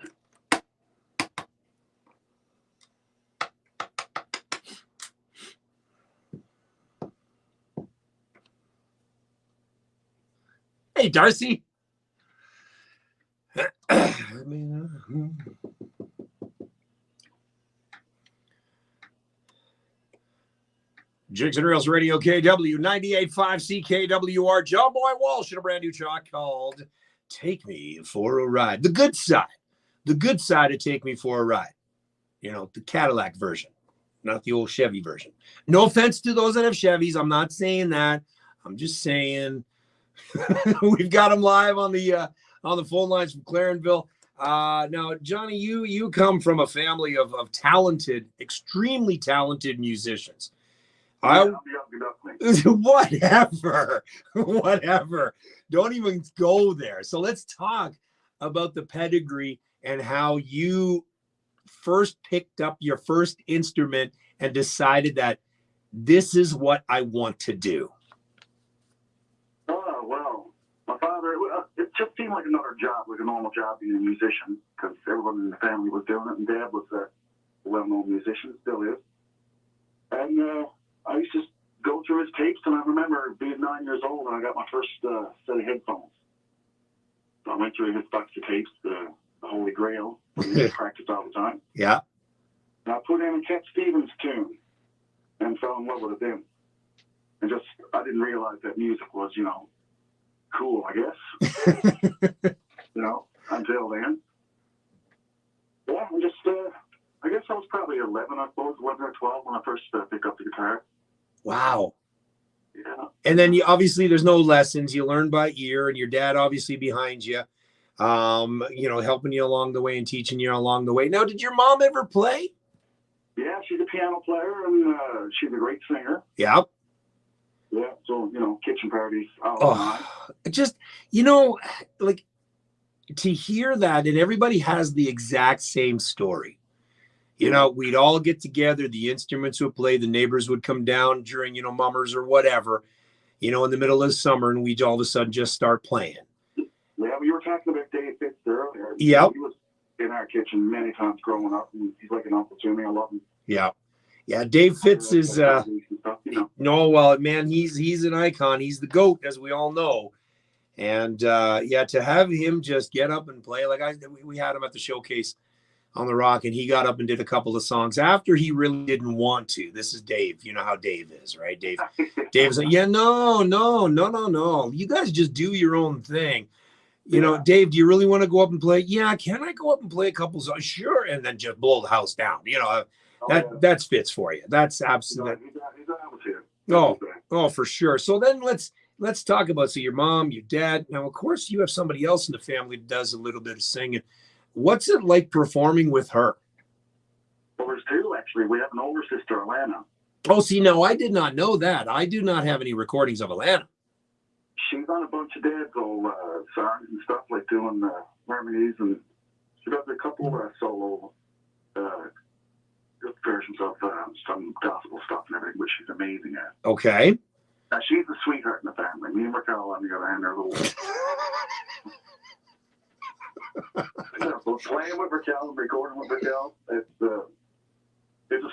Hey, Darcy. Jigs and Reels Radio KW 98.5 CKWR. John Boy Walsh in a brand new track called Take Me for a Ride. The good side of Take Me for a Ride. You know, the Cadillac version, not the old Chevy version. No offense to those that have Chevys. I'm not saying that. I'm just saying we've got them live on the phone lines from Clarenville. Now, Johnny, you come from a family of talented, extremely talented musicians. Whatever. Don't even go there. So let's talk about the pedigree and how you first picked up your first instrument and decided that this is what I want to do. Oh, well, my father, it just seemed like another job, like a normal job being a musician, because everyone in the family was doing it, and Dad was a well-known musician, still is. And I used to go through his tapes, and I remember being 9 years old, and I got my first set of headphones. So I went through his box of tapes, the Holy Grail, where we practiced all the time. Yeah. And I put in a Cat Stevens tune and fell in love with it then. And just, I didn't realize that music was, cool, I guess. Until then. Yeah, and just, I guess I was probably 11, I suppose, 11 or 12 when I first picked up the guitar. Wow. Yeah. And then obviously there's no lessons. You learn by ear, and your dad obviously behind you, helping you along the way and teaching you along the way. Now, did your mom ever play? Yeah, she's a piano player, and she's a great singer. Yeah. Yeah, so, kitchen parties. Just, like, to hear that, and everybody has the exact same story. We'd all get together, the instruments would play, the neighbors would come down during, mummers or whatever, in the middle of the summer, and we'd all of a sudden just start playing. Yeah, we were talking about Dave Fitz earlier. Yep. He was in our kitchen many times growing up, and he's like an uncle to me. I love him. Yeah. Yeah, Dave Fitz is, no, well, man, he's an icon. He's the GOAT, as we all know. And, to have him just get up and play, like we had him at the showcase on the Rock, and he got up and did a couple of songs after he really didn't want to. This is Dave. You know how Dave is, right? Dave's like, yeah, no. You guys just do your own thing. Dave, do you really want to go up and play? Yeah, can I go up and play a couple songs? Sure. And then just blow the house down. That's Fitz for you. That's absolutely. Oh, for sure. So then let's talk about, your mom, your dad. Now, of course, you have somebody else in the family that does a little bit of singing. What's it like performing with her? Well, there's two, actually. We have an older sister, Alana. Oh, see, no, I did not know that. I do not have any recordings of Alana. She's on a bunch of Dad's old songs and stuff, like doing harmonies, and she does a couple solo versions of some gospel stuff and everything, which she's amazing at. Okay. She's the sweetheart in the family. Me and Raquel, on the other hand, are a little... So playing with Raquel and recording with Raquel, it's a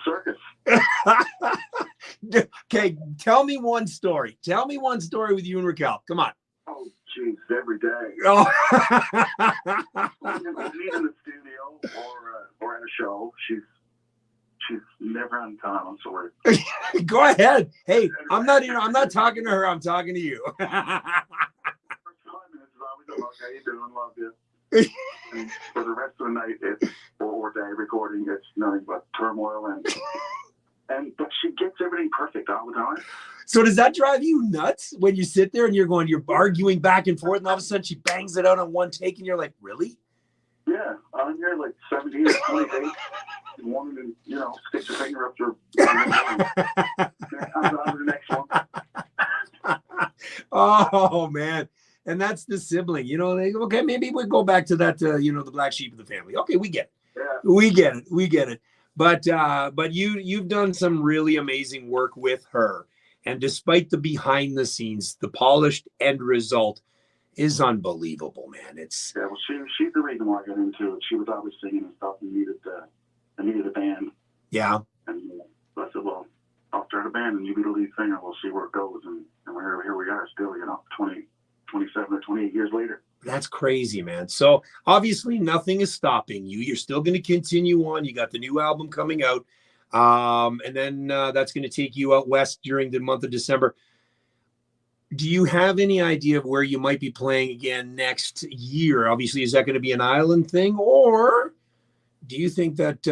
circus. Okay, tell me one story. Tell me one story with you and Raquel. Come on. Oh, jeez, every day. Oh. When she's in the studio or at a show, she's never on time. I'm sorry. Go ahead. Hey, I'm not talking to her. I'm talking to you. First 5 minutes is always, how you doing? Love you. And for the rest of the night, it's or day recording. It's nothing but turmoil but she gets everything perfect all the time. So does that drive you nuts when you sit there and you're arguing back and forth, and all of a sudden she bangs it out on one take, and you're like, really? Yeah, I'm here like 17 or 20 days, and know, stick your finger up your. On the next one. Oh man, and that's the sibling. You know, they okay. Maybe we go back to that. You know, the black sheep of the family. Okay, we get it. Yeah. We get it. We get it. But you've done some really amazing work with her, and despite the behind the scenes, the polished end result is unbelievable, man. It's Yeah, well, she's the reason why I got into it. She was always singing and stuff, and I needed a band. yeah. And I said, well, I'll start a band, and you be the lead singer. We'll see where it goes. And here we are still, you know, 27 or 28 years later. That's crazy, man. So obviously nothing is stopping you. You're still going to continue on. You got the new album coming out. And then that's going to take you out west during the month of December. Do you have any idea of where you might be playing again next year? Obviously, is that going to be an island thing, or do you think that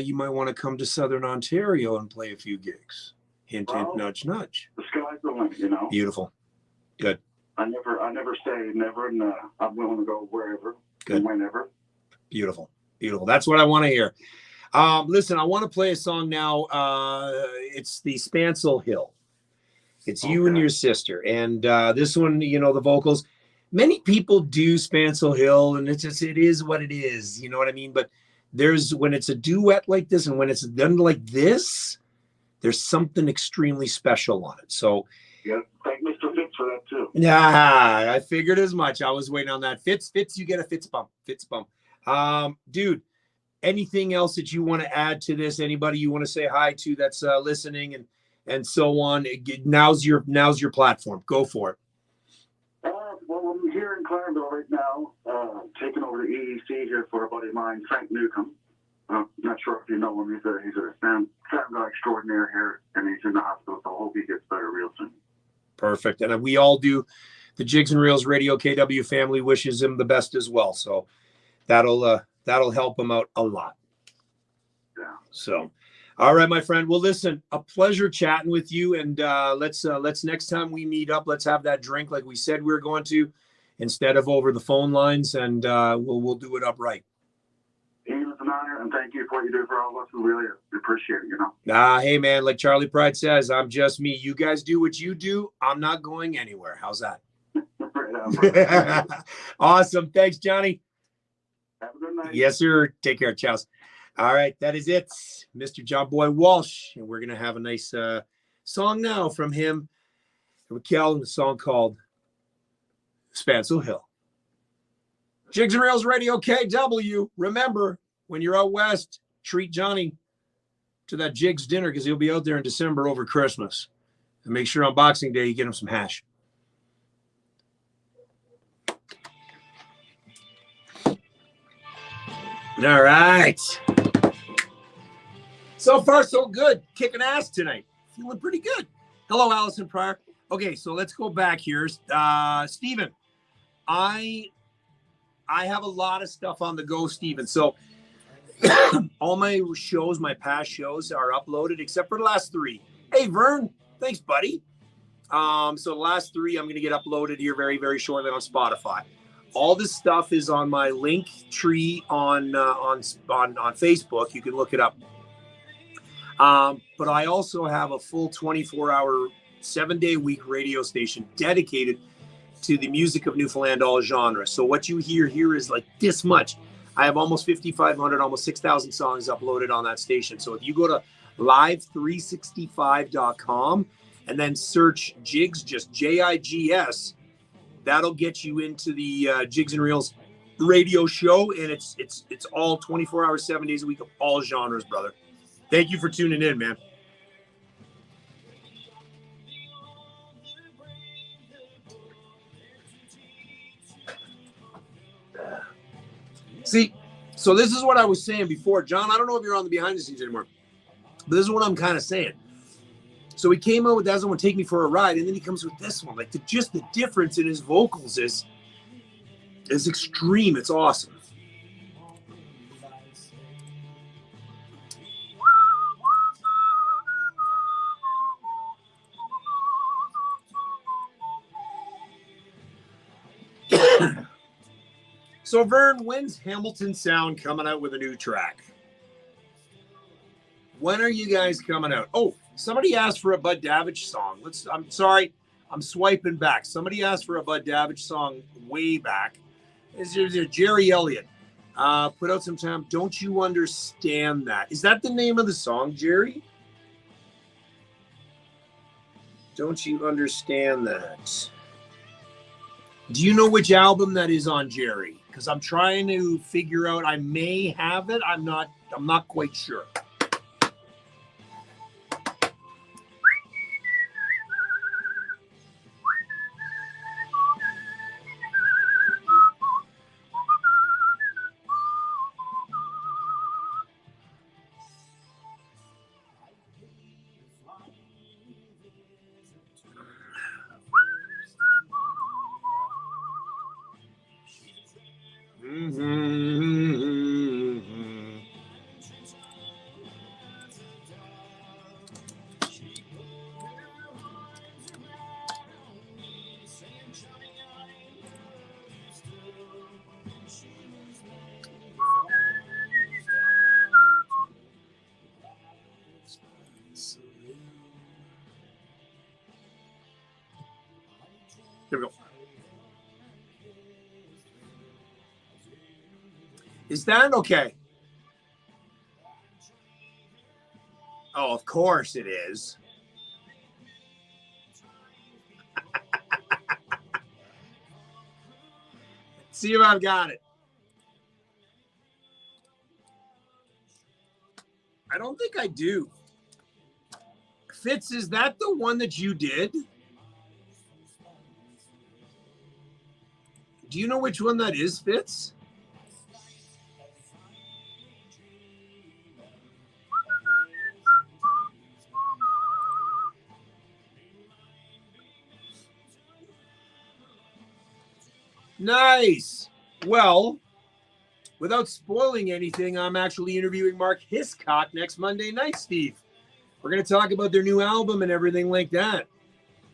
you might want to come to Southern Ontario and play a few gigs? Hint, hint, Well, nudge, nudge. The sky's the limit, you know. Beautiful. Good. I never say never, and I'm willing to go wherever Good. and whenever. Beautiful. Beautiful. That's what I want to hear. Listen, I want to play a song now. It's the Spancel Hill. It's you and Okay. your sister. And this one, you know, the vocals. Many people do Spancel Hill, and it is what it is. You know what I mean? But when it's a duet like this and when it's done like this, there's something extremely special on it. So, Yeah, thank Mr. Fitz for that too. yeah, I figured as much. I was waiting on that. Fitz, you get a Fitz bump. Fitz bump. Dude, anything else that you want to add to this? Anybody you want to say hi to that's listening and so on? Now's your platform. Go for it. Well, I'm here in Clarendon right now, taking over the EEC here for a buddy of mine, Frank Newcomb. Not sure if you know him. He's a sound guy extraordinaire here, and he's in the hospital, so I hope he gets better real soon. Perfect. And we all do. The Jigs and Reels Radio KW family wishes him the best as well. So that'll help him out a lot. Yeah. So, all right, my friend. Well, listen, a pleasure chatting with you. And let's next time we meet up, let's have that drink like we said we were going to, instead of over the phone lines, and we'll do it upright. Ian, it's an honor, and thank you for what you do for all of us. We really appreciate it, you know. Hey, man, like Charlie Pride says, I'm just me. You guys do what you do. I'm not going anywhere. How's that? Right on, bro. Awesome. Thanks, Johnny. Have a good night. Yes, sir. Take care. Ciao. All right. That is it. Mr. John Boy Walsh. And we're going to have a nice song now from him. Raquel, and a song called Spancel Hill. Jigs and Reels Radio KW. Remember, when you're out west, treat Johnny to that Jigs dinner because he'll be out there in December over Christmas. And make sure on Boxing Day you get him some hash. All right. So far, so good. Kicking ass tonight. Feeling pretty good. Hello, Allison Pryor. Okay, so let's go back here. Steven, I have a lot of stuff on the go, Steven. So all my shows, my past shows are uploaded except for the last 3. Hey, Vern. Thanks, buddy. So the last 3 I'm going to get uploaded here very, very shortly on Spotify. All this stuff is on my link tree on Facebook. You can look it up. But I also have a full 24-hour, 7-day-a-week radio station dedicated to the music of Newfoundland, all genres. So what you hear here is like this much. I have almost 5,500, almost 6,000 songs uploaded on that station. So if you go to live365.com and then search Jigs, just Jigs, that'll get you into the Jigs and Reels radio show. And it's all 24 hours, 7 days a week of all genres, brother. Thank you for tuning in, man. See, so this is what I was saying before. John, I don't know if you're on the behind the scenes anymore, but this is what I'm kind of saying. So he came out with Doesn't Want to Take Me for a Ride, and then he comes with this one. Like, just the difference in his vocals is extreme. It's awesome. So, Vern, when's Hamilton Sound coming out with a new track? When are you guys coming out? Oh, somebody asked for a Bud Davidge song. I'm sorry, I'm swiping back. Somebody asked for a Bud Davidge song way back. Is there Jerry Elliott? Put out some time. Don't you understand that? Is that the name of the song, Jerry? Don't you understand that? Do you know which album that is on, Jerry? Because I'm trying to figure out. I may have it. I'm not quite sure. Here we go. Is that okay? Oh, of course it is. See if I've got it. I don't think I do. Fitz, is that the one that you did? Do you know which one that is, Fitz? Nice. Well, without spoiling anything, I'm actually interviewing Mark Hiscock next Monday night, Steve. We're going to talk about their new album and everything like that.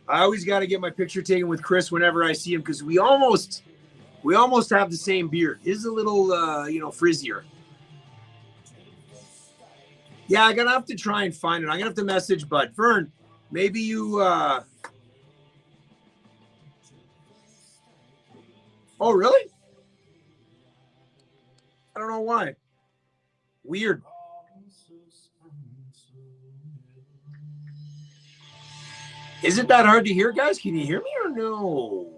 I always got to get my picture taken with Chris whenever I see him because we almost have the same beard. His is a little, frizzier. Yeah, I'm going to have to try and find it. I'm going to have to message Bud. Vern, maybe you... Oh, really? I don't know why. Weird. Is it that hard to hear, guys? Can you hear me or no?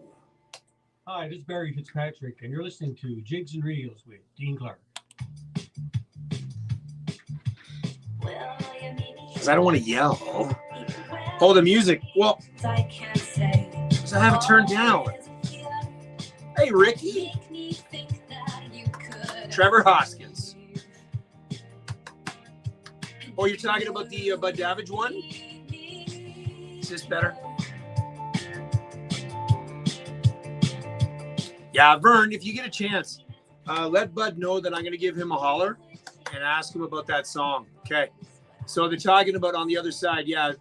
Hi, this is Barry Fitzpatrick, and you're listening to Jigs and Reels with Dean Clark. Because I don't want to yell. Oh, the music. Well, because I have it turned down. Hey, Ricky. Trevor Hoskins. Oh, you're talking about the Bud Davidge one? Is this better? Yeah, Vern, if you get a chance, let Bud know that I'm going to give him a holler and ask him about that song. Okay. So they're talking about on the other side. Yeah,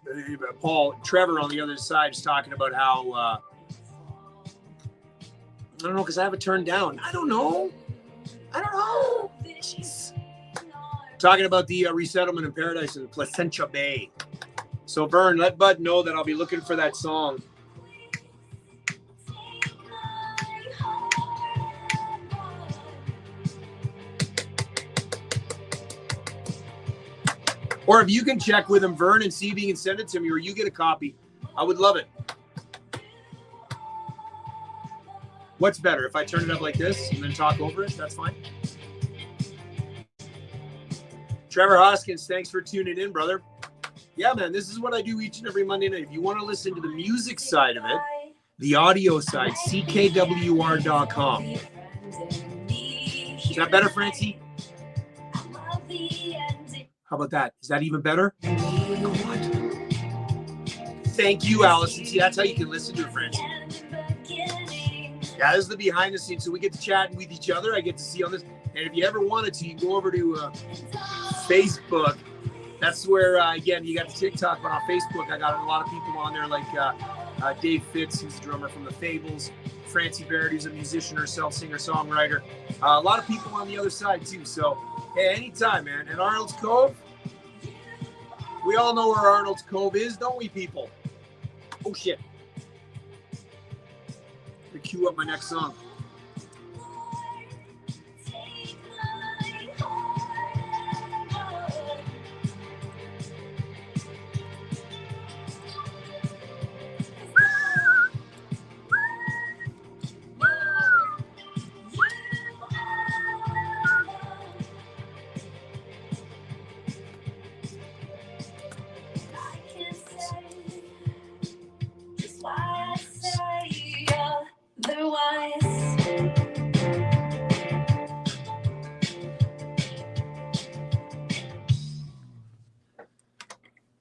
Trevor on the other side is talking about how, I don't know, because I have it turned down. I don't know. Jeez. Talking about the resettlement in paradise in Placentia Bay. So, Vern, let Bud know that I'll be looking for that song. Or if you can check with him, Vern, and see if he can send it to me, or you get a copy. I would love it. What's better, if I turn it up like this and then talk over it? That's fine. Trevor Hoskins, thanks for tuning in, brother. Yeah, man, this is what I do each and every Monday night. If you want to listen to the music side of it, the audio side, ckwr.com. Is that better, Francie? How about that? Is that even better? God. Thank you, Allison. See, that's how you can listen to it, Francie. Yeah, this is the behind the scenes. So we get to chat with each other. I get to see on this. And if you ever wanted to, you can go over to Facebook. That's where, again, you got the TikTok, but on Facebook, I got a lot of people on there like Dave Fitz, who's the drummer from the Fables, Francie Barrett, who's a musician herself, singer-songwriter. A lot of people on the other side, too. So, hey, anytime, man. And Arnold's Cove, We all know where Arnold's Cove is, don't we, people? Oh, shit. I'm going to cue up my next song.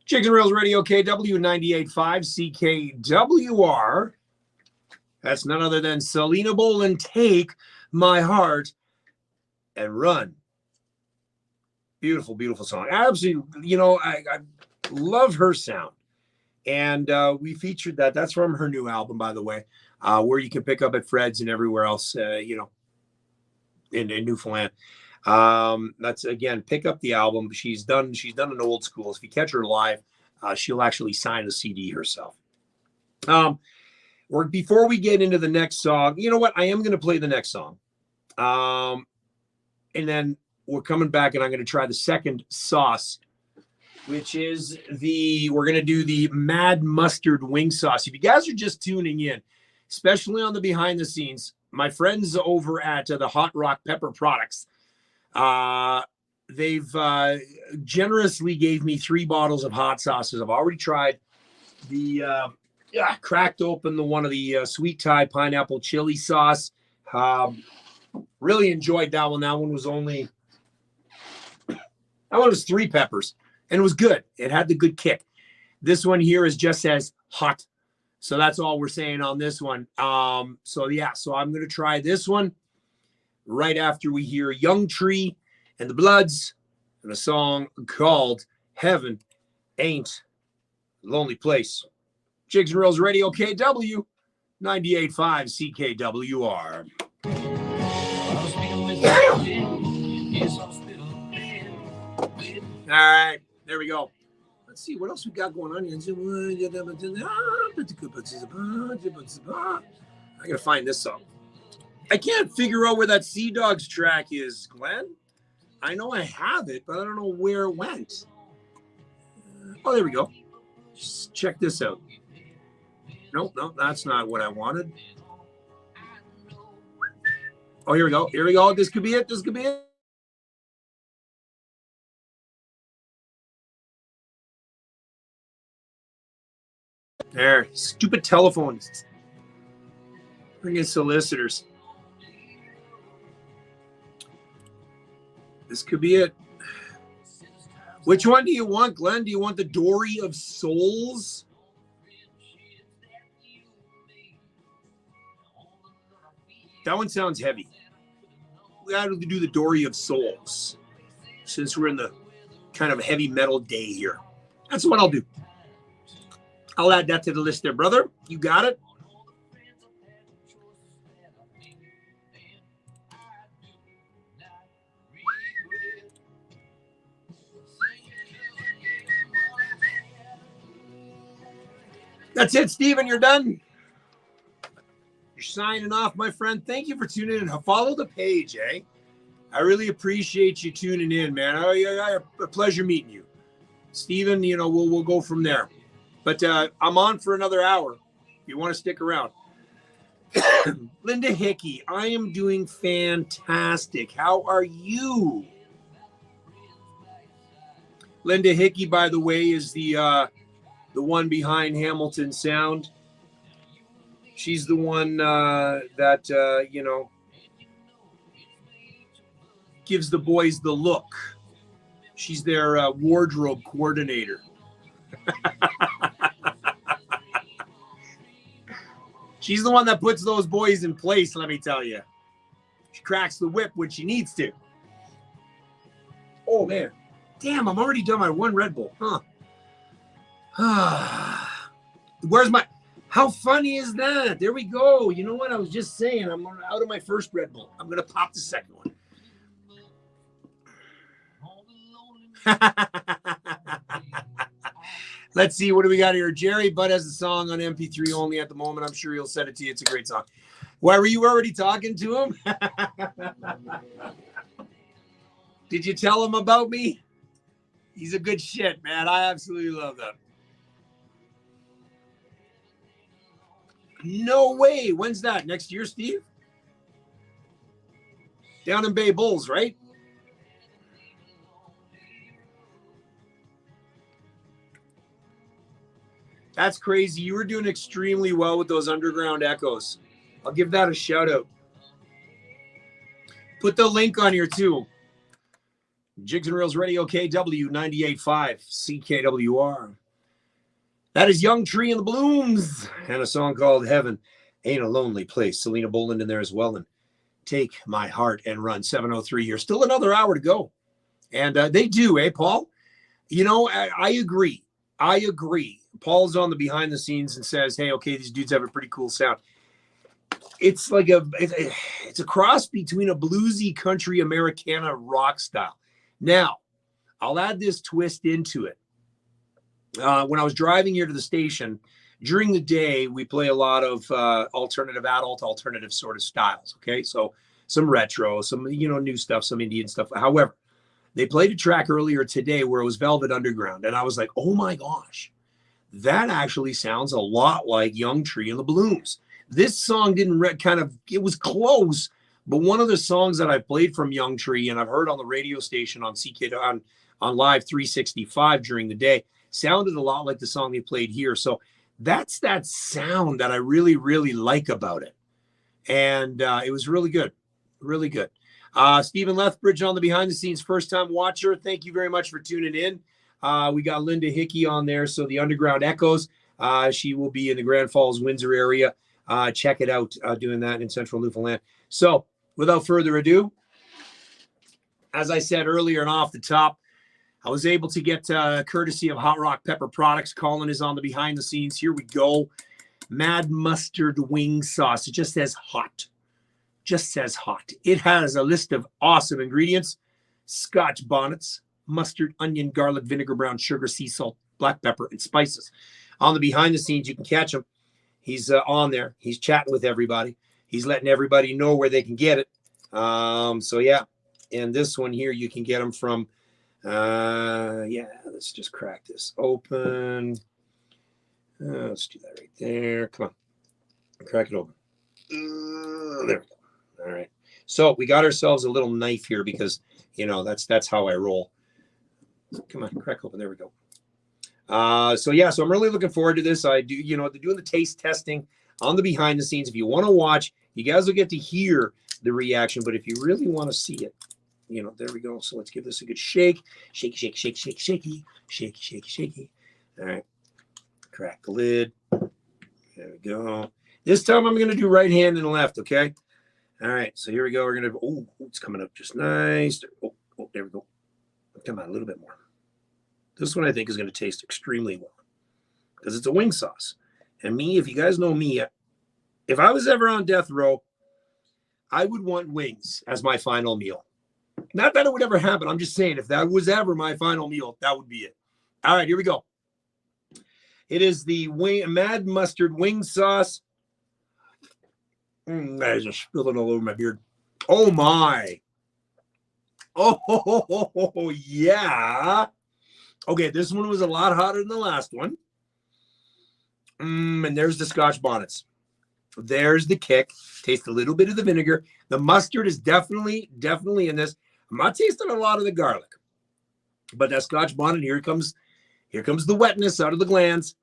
Jigs and Reels Radio, KW 98.5 CKWR. That's none other than Selena Boland, Take My Heart and Run. Beautiful, beautiful song. Absolutely, I love her sound. And we featured that. That's from her new album, by the way, where you can pick up at Fred's and everywhere else, in Newfoundland. That's, again, pick up the album. She's done an old school. If you catch her live, she'll actually sign a CD herself. Before we get into the next song, you know what? I am going to play the next song. And then we're coming back and I'm going to try the second sauce, which is we're going to do the Mad Mustard Wing Sauce. If you guys are just tuning in, especially on the behind the scenes, my friends over at the Hot Rock Pepper Products, they've generously gave me 3 bottles of hot sauces. I've already tried cracked open one of the Sweet Thai pineapple chili sauce. Really enjoyed that one. That one was 3 peppers and it was good. It had the good kick. This one here is just as hot. So that's all we're saying on this one. So I'm going to try this one right after we hear Young Tree and the Bloods and a song called Heaven Ain't a Lonely Place. Jigs and Reels Radio, KW 98.5 CKWR. All right, there we go. Let's see what else we got going on here. I gotta find this song. I can't figure out where that Sea Dogs track is, Glenn. I know I have it, but I don't know where it went. Oh, there we go. Just check this out. Nope, that's not what I wanted. Oh, here we go. Here we go. This could be it. This could be it. There. Stupid telephones. Bring in solicitors. This could be it. Which one do you want, Glenn? Do you want the Dory of Souls? That one sounds heavy. We got to do the Dory of Souls since we're in the kind of heavy metal day here. That's what I'll do. I'll add that to the list there, brother. You got it. That's it, Steven. You're done. You're signing off, my friend. Thank you for tuning in. Follow the page, eh? I really appreciate you tuning in, man. A pleasure meeting you. Steven, we'll go from there. But I'm on for another hour. If you want to stick around. Linda Hickey, I am doing fantastic. How are you? Linda Hickey, by the way, is the one behind Hamilton Sound. She's the one that gives the boys the look. She's their wardrobe coordinator. She's the one that puts those boys in place, let me tell you. She cracks the whip when she needs to. Oh, man. Damn, I'm already done my 1 Red Bull. Huh. Where's my... How funny is that? There we go. You know what? I was just saying, I'm out of my first Red Bull. I'm going to pop the second one. Let's see, what do we got here? Jerry Butt has a song on MP3 only at the moment. I'm sure he'll send it to you. It's a great song. Why, were you already talking to him? Did you tell him about me? He's a good shit, man. I absolutely love that. No way. When's that? Next year, Steve? Down in Bay Bulls, right? That's crazy. You were doing extremely well with those underground echoes. I'll give that a shout out. Put the link on here too. Jigs and Reels Radio KW 98.5 CKWR. That is Young Tree and the Blooms and a song called Heaven Ain't a Lonely Place. Selena Boland in there as well. And Take My Heart and Run. 7:03 here. Still another hour to go. And they do, Paul? You know, I agree. I agree. Paul's on the behind the scenes and says, hey, okay, these dudes have a pretty cool sound. It's like it's a cross between a bluesy country Americana rock style. Now, I'll add this twist into it. When I was driving here to the station, during the day, we play a lot of alternative sort of styles. Okay, so some retro, some new stuff, some Indian stuff. However, they played a track earlier today where it was Velvet Underground, and I was like, oh my gosh, that actually sounds a lot like Young Tree and the Blooms. This song didn't it was close, but one of the songs that I played from Young Tree and I've heard on the radio station on CK on Live 365 during the day sounded a lot like the song they played here. So that's that sound that I really, really like about it. And it was really good. Really good. Stephen Lethbridge on the behind the scenes, first time watcher. Thank you very much for tuning in. We got Linda Hickey on there. So the Underground Echoes, she will be in the Grand Falls, Windsor area. Check it out, doing that in central Newfoundland. So without further ado, as I said earlier and off the top, I was able to get courtesy of Hot Rock Pepper Products. Colin is on the behind the scenes. Here we go. Mad Mustard Wing Sauce. It just says hot. Just says hot. It has a list of awesome ingredients. Scotch bonnets, mustard, onion, garlic, vinegar, brown sugar, sea salt, black pepper, and spices. On the behind the scenes, you can catch him. He's on there. He's chatting with everybody. He's letting everybody know where they can get it. So yeah. And this one here, you can get them from, let's just crack this open. Let's do that right there. Come on. Crack it open. There we go. All right. So we got ourselves a little knife here because, that's how I roll. Come on, crack open. There we go. So I'm really looking forward to this. I do, they're doing the taste testing on the behind the scenes. If you want to watch, you guys will get to hear the reaction. But if you really want to see it, there we go. So let's give this a good shake. Shake, shake, shake, shake, shaky, shaky, shaky, shaky. All right. Crack the lid. There we go. This time I'm going to do right hand and left. Okay. All right. So here we go. We're going to, it's coming up just nice. Oh, there we go. Come on, a little bit more. This one I think is going to taste extremely well because it's a wing sauce. And me, if you guys know me, if I was ever on death row, I would want wings as my final meal. Not that it would ever happen. I'm just saying if that was ever my final meal, that would be it. All right, here we go. It is the Mad Mustard Wing Sauce. I just spilled it all over my beard. Oh, my. Oh, yeah. Okay, this one was a lot hotter than the last one. And there's the Scotch bonnets. There's the kick. Taste a little bit of the vinegar. The mustard is definitely in this. I'm not tasting a lot of the garlic. But that Scotch bonnet, here comes the wetness out of the glands.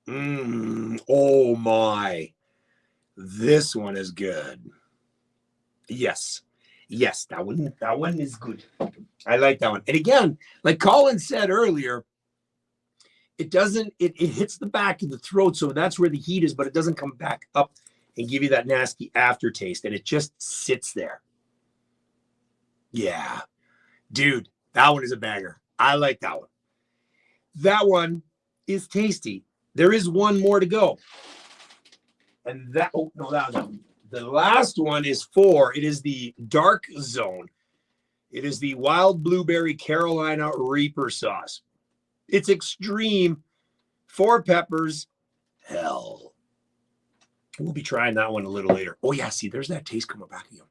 Oh, my. This one is good. Yes, that one is good. I like that one. And again, like Colin said earlier, it hits the back of the throat, so that's where the heat is, but it doesn't come back up and give you that nasty aftertaste, and it just sits there. Yeah. Dude, that one is a banger. I like that one. That one is tasty. There is one more to go. And that one. The last one is it is the Dark Zone. It is the Wild Blueberry Carolina Reaper sauce. It's extreme, 4 peppers. Hell. We'll be trying that one a little later. Oh, yeah. See, there's that taste coming back again.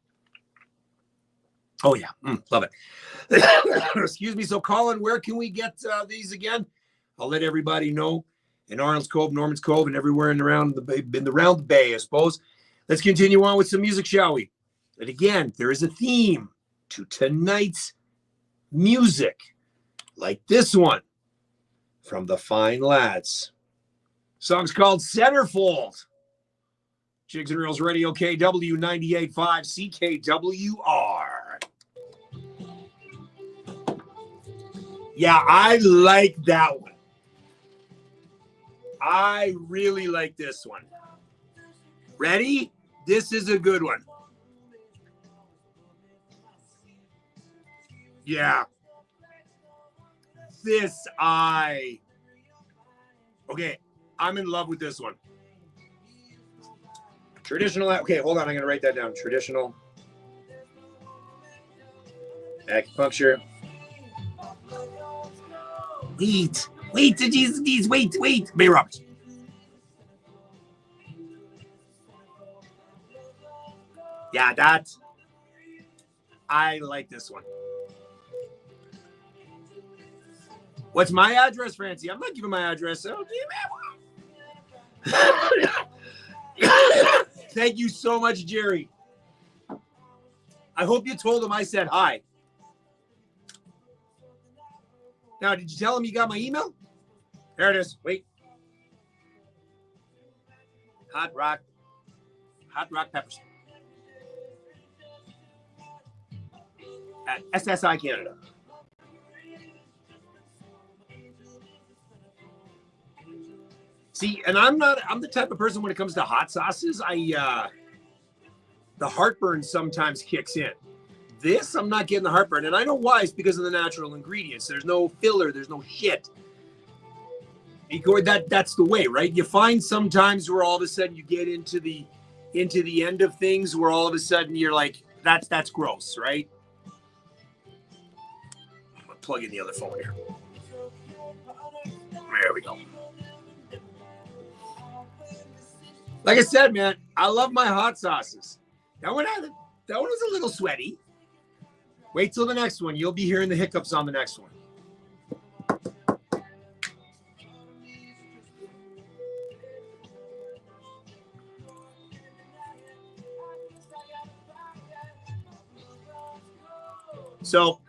Oh, yeah. Love it. Excuse me. So, Colin, where can we get these again? I'll let everybody know in Arnold's Cove, Norman's Cove, and everywhere around the bay, I suppose. Let's continue on with some music, shall we? And again, there is a theme to tonight's music, like this one from the Fine Lads. Song's called Centerfold. Jigs and Reels Radio, KW 98.5 CKWR. Yeah, I like that one. I really like this one. Ready? This is a good one. Yeah. Okay, I'm in love with this one. Traditional, okay, hold on, I'm gonna write that down. Traditional acupuncture. Wait, May Roberts. Yeah, I like this one. What's my address, Francie? I'm not giving my address. Oh, thank you so much, Jerry. I hope you told him I said hi. Now, did you tell him you got my email? There it is. Wait. Hot Rock Peppers. At SSI Canada. See, and I'm the type of person when it comes to hot sauces, the heartburn sometimes kicks in. This, I'm not getting the heartburn. And I know why. It's because of the natural ingredients. There's no filler. There's no shit. That's the way, right? You find sometimes where all of a sudden you get into the end of things where all of a sudden you're like, that's gross, right? I'm going to plug in the other phone here. There we go. Like I said, man, I love my hot sauces. That one was a little sweaty. Wait till the next one. You'll be hearing the hiccups on the next one. So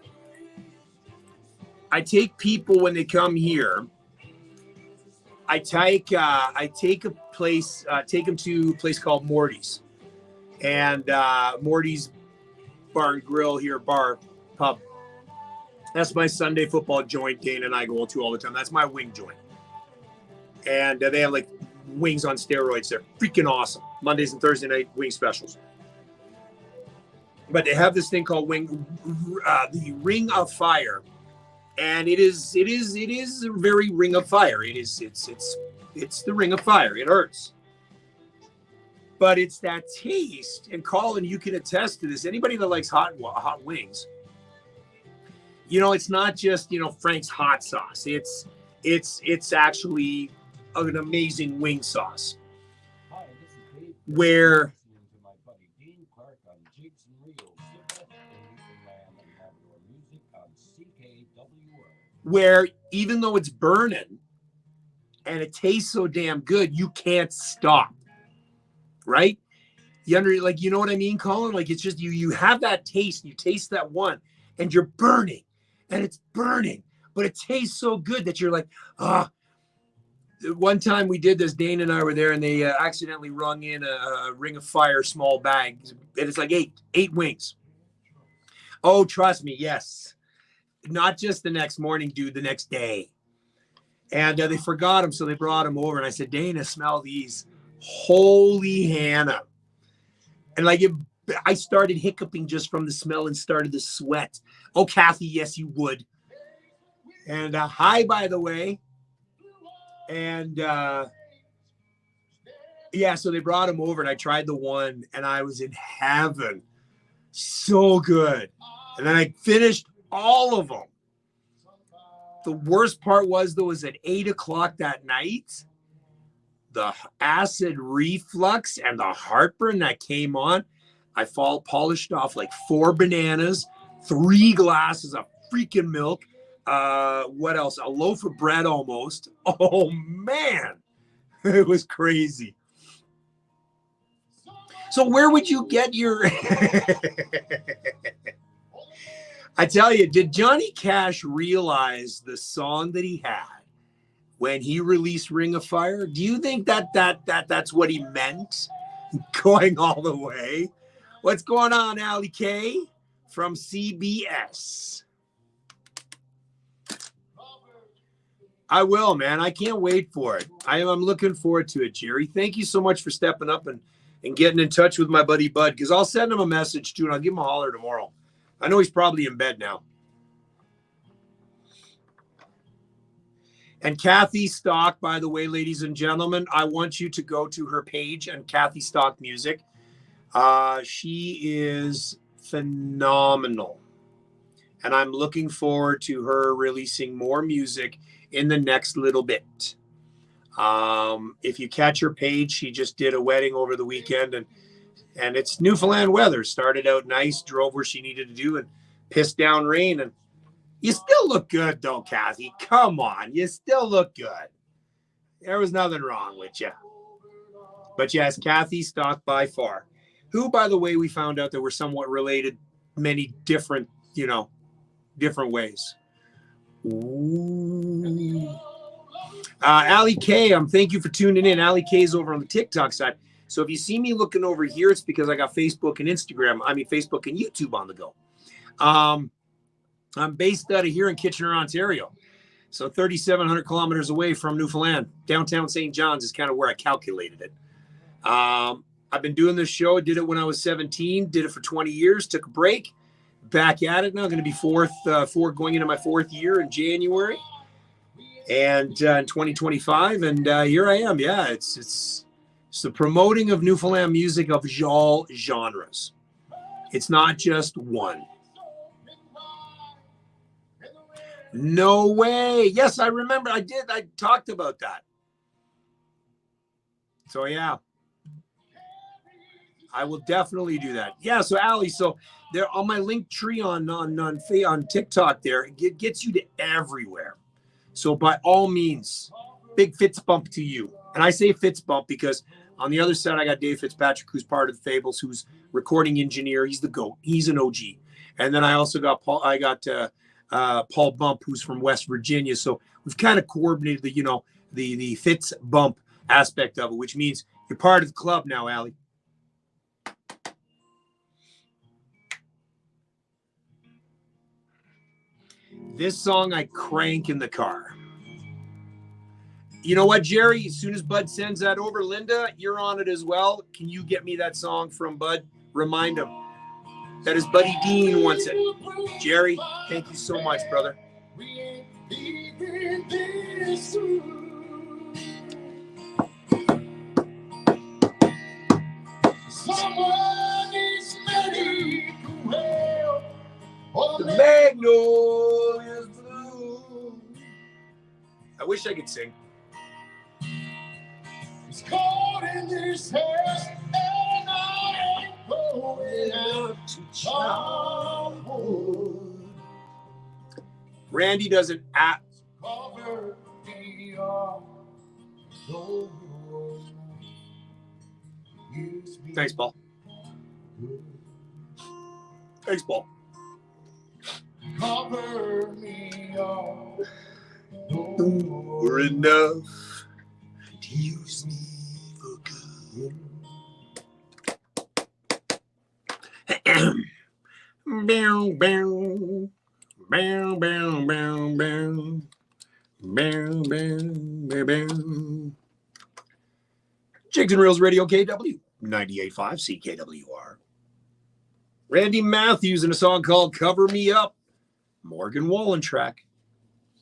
I take people when they come here. I take them to a place called Morty's, and Morty's Bar and Grill here, pub. That's my Sunday football joint. Dana and I go to all the time. That's my wing joint, and they have like wings on steroids. They're freaking awesome. Mondays and Thursday night wing specials. But they have this thing called the Ring of Fire. And it is a very Ring of Fire. It's the Ring of Fire. It hurts. But it's that taste. And Colin, you can attest to this. Anybody that likes hot wings, it's not just, Frank's hot sauce. It's actually an amazing wing sauce. Hi, this is Dave. Where Listening to my buddy Dean Clark on Jigs and Reels. Sit back in Newfoundland and have your music on CKWR. where even though it's burning and it tastes so damn good, you can't stop. Right? You know what I mean, Colin? Like, it's just you have that taste, you taste that one, and you're burning, and it's burning, but it tastes so good that you're like, ah. One time we did this, Dane and I were there, and they accidentally rung in a Ring of Fire small bag, and it's like eight wings. Oh, trust me, yes. Not just the next morning, dude, the next day. And they forgot them, so they brought them over, and I said, Dana, smell these. Holy Hannah. And I started hiccuping just from the smell and started to sweat. Oh, Kathy, yes, you would. And hi, by the way. And so they brought him over and I tried the one and I was in heaven. So good. And then I finished all of them. The worst part was, though, is at 8 o'clock that night, the acid reflux and the heartburn that came on, I polished off like 4 bananas, 3 glasses of freaking milk. What else? A loaf of bread almost. Oh, man. It was crazy. So where would you get your... I tell you, did Johnny Cash realize the song that he had when he released Ring of Fire? Do you think that's what he meant? Going all the way? What's going on, Ali K from CBS? I will, man. I can't wait for it. I'm looking forward to it, Jerry. Thank you so much for stepping up and getting in touch with my buddy Bud, because I'll send him a message too, and I'll give him a holler tomorrow. I know he's probably in bed now. And Kathy Stock, by the way, ladies and gentlemen, I want you to go to her page and Kathy Stock Music. She is phenomenal. And I'm looking forward to her releasing more music in the next little bit. If you catch her page, she just did a wedding over the weekend, and it's Newfoundland weather. Started out nice, drove where she needed to do, and pissed down rain. And you still look good, though, Kathy. Come on, you still look good. There was nothing wrong with you. But yes, Kathy Stock by far, who, by the way, we found out that we're somewhat related, many different, different ways. Ooh. Ali K, thank you for tuning in. Ali K is over on the TikTok side. So if you see me looking over here, it's because I got Facebook and Facebook and YouTube on the go. I'm based out of here in Kitchener, Ontario. So 3,700 kilometers away from Newfoundland. Downtown St. John's is kind of where I calculated it. I've been doing this show. I did it when I was 17, did it for 20 years, took a break, back at it now. Going to be going into my 4th year in January. And in 2025, and here I am. Yeah, it's the promoting of Newfoundland music of all genres. It's not just one. No way. Yes, I remember. I talked about that. So yeah, I will definitely do that. Yeah. So Ali, so there on my link tree on TikTok, there it gets you to everywhere. So by all means, big Fitz bump to you. And I say Fitz bump because on the other side, I got Dave Fitzpatrick, who's part of the Fables, who's recording engineer. He's the GOAT. He's an OG. And then I also got Paul Bump, who's from West Virginia. So we've kind of coordinated the Fitz bump aspect of it, which means you're part of the club now, Ali. This song I crank in the car. You know what, Jerry? As soon as Bud sends that over, Linda, you're on it as well. Can you get me that song from Bud? Remind him that his buddy Dean wants it. Jerry, thank you so much, brother. Someone is ready to help. The magnolias blue. I wish I could sing. It's cold in this house, and I ain't going out to childhood. Randy doesn't cover me up. Thanks, Paul. Thanks, Paul. Cover me up. Or enough to use me for good. Bow, bow, bow, bow, bow, bow, bow, bow, bow. Jigs and Reels Radio KW 98.5 CKWR. Randy Matthews in a song called "Cover Me Up." Morgan Wallen track.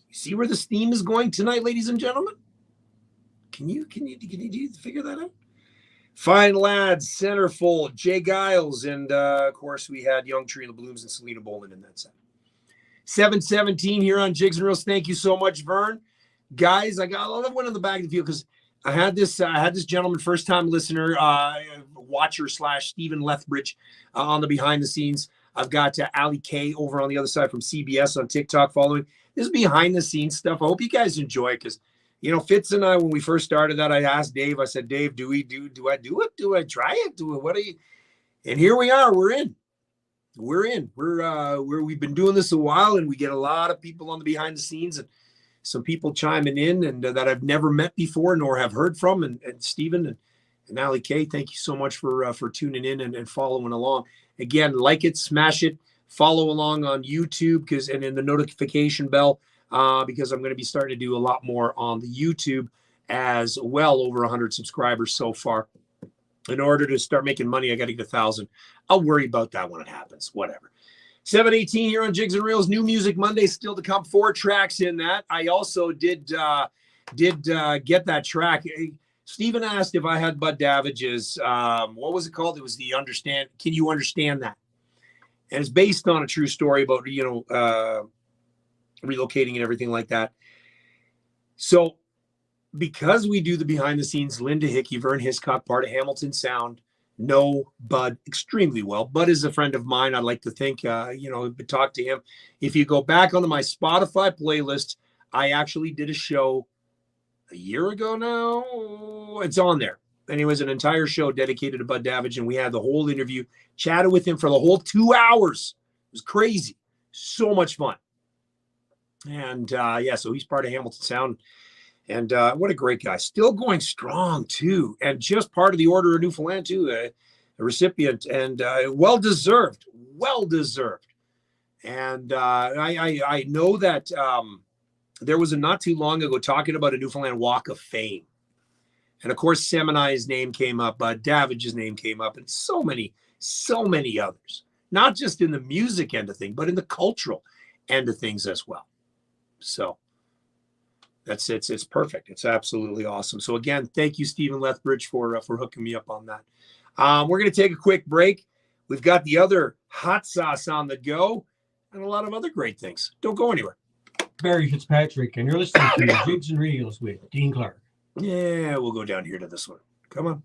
You see where this theme is going tonight, ladies and gentlemen? Can you figure that out? Fine Lads, Centerfold, Jay Giles, and of course we had Young Tree and the Blooms and Selena Boland in that set. 7:17 here on Jigs and Reels. Thank you so much, Vern. Guys, I got a lot of one in the back of the field because I had this gentleman, first time listener, watcher / Stephen Lethbridge on the behind the scenes. I've got Ali K over on the other side from CBS on TikTok following. This is behind the scenes stuff. I hope you guys enjoy it because, you know, Fitz and I, when we first started that, I asked Dave, I said, Dave, do I do it? Do I try it? What do you? And here we are. We're in. We've been doing this a while, and we get a lot of people on the behind the scenes and some people chiming in and that I've never met before nor have heard from. And Stephen and Ali K, thank you so much for tuning in and following along. Again, like it, smash it, follow along on YouTube and in the notification bell because I'm going to be starting to do a lot more on the YouTube as well. Over 100 subscribers so far. In order to start making money, I got to get 1,000. I'll worry about that when it happens. Whatever. 7:18 here on Jigs and Reels. New Music Monday still to come. 4 tracks in that. I also did get that track. Stephen asked if I had Bud Davage's. What was it called? It was the Understand. Can you understand that? And it's based on a true story about relocating and everything like that. So, because we do the behind the scenes, Linda Hickey, Vern Hiscock, part of Hamilton Sound, know Bud extremely well. Bud is a friend of mine. I'd like to think, talk to him. If you go back onto my Spotify playlist, I actually did a show a year ago now. It's on there. And it was an entire show dedicated to Bud Davidge. And we had the whole interview, chatted with him for the whole 2 hours. It was crazy. So much fun. And so he's part of Hamilton Sound. And what a great guy. Still going strong, too. And just part of the Order of Newfoundland, too. A recipient. And well-deserved. Well-deserved. And I know that there was a not too long ago talking about a Newfoundland Walk of Fame. And, of course, Seminai's name came up. Davage's name came up. And so many others. Not just in the music end of things, but in the cultural end of things as well. So. It's perfect. It's absolutely awesome. So again, thank you, Stephen Lethbridge, for hooking me up on that. We're going to take a quick break. We've got the other hot sauce on the go and a lot of other great things. Don't go anywhere. Barry Fitzpatrick, and you're listening to Jigs and Reels with Dean Clark. Yeah, we'll go down here to this one. Come on.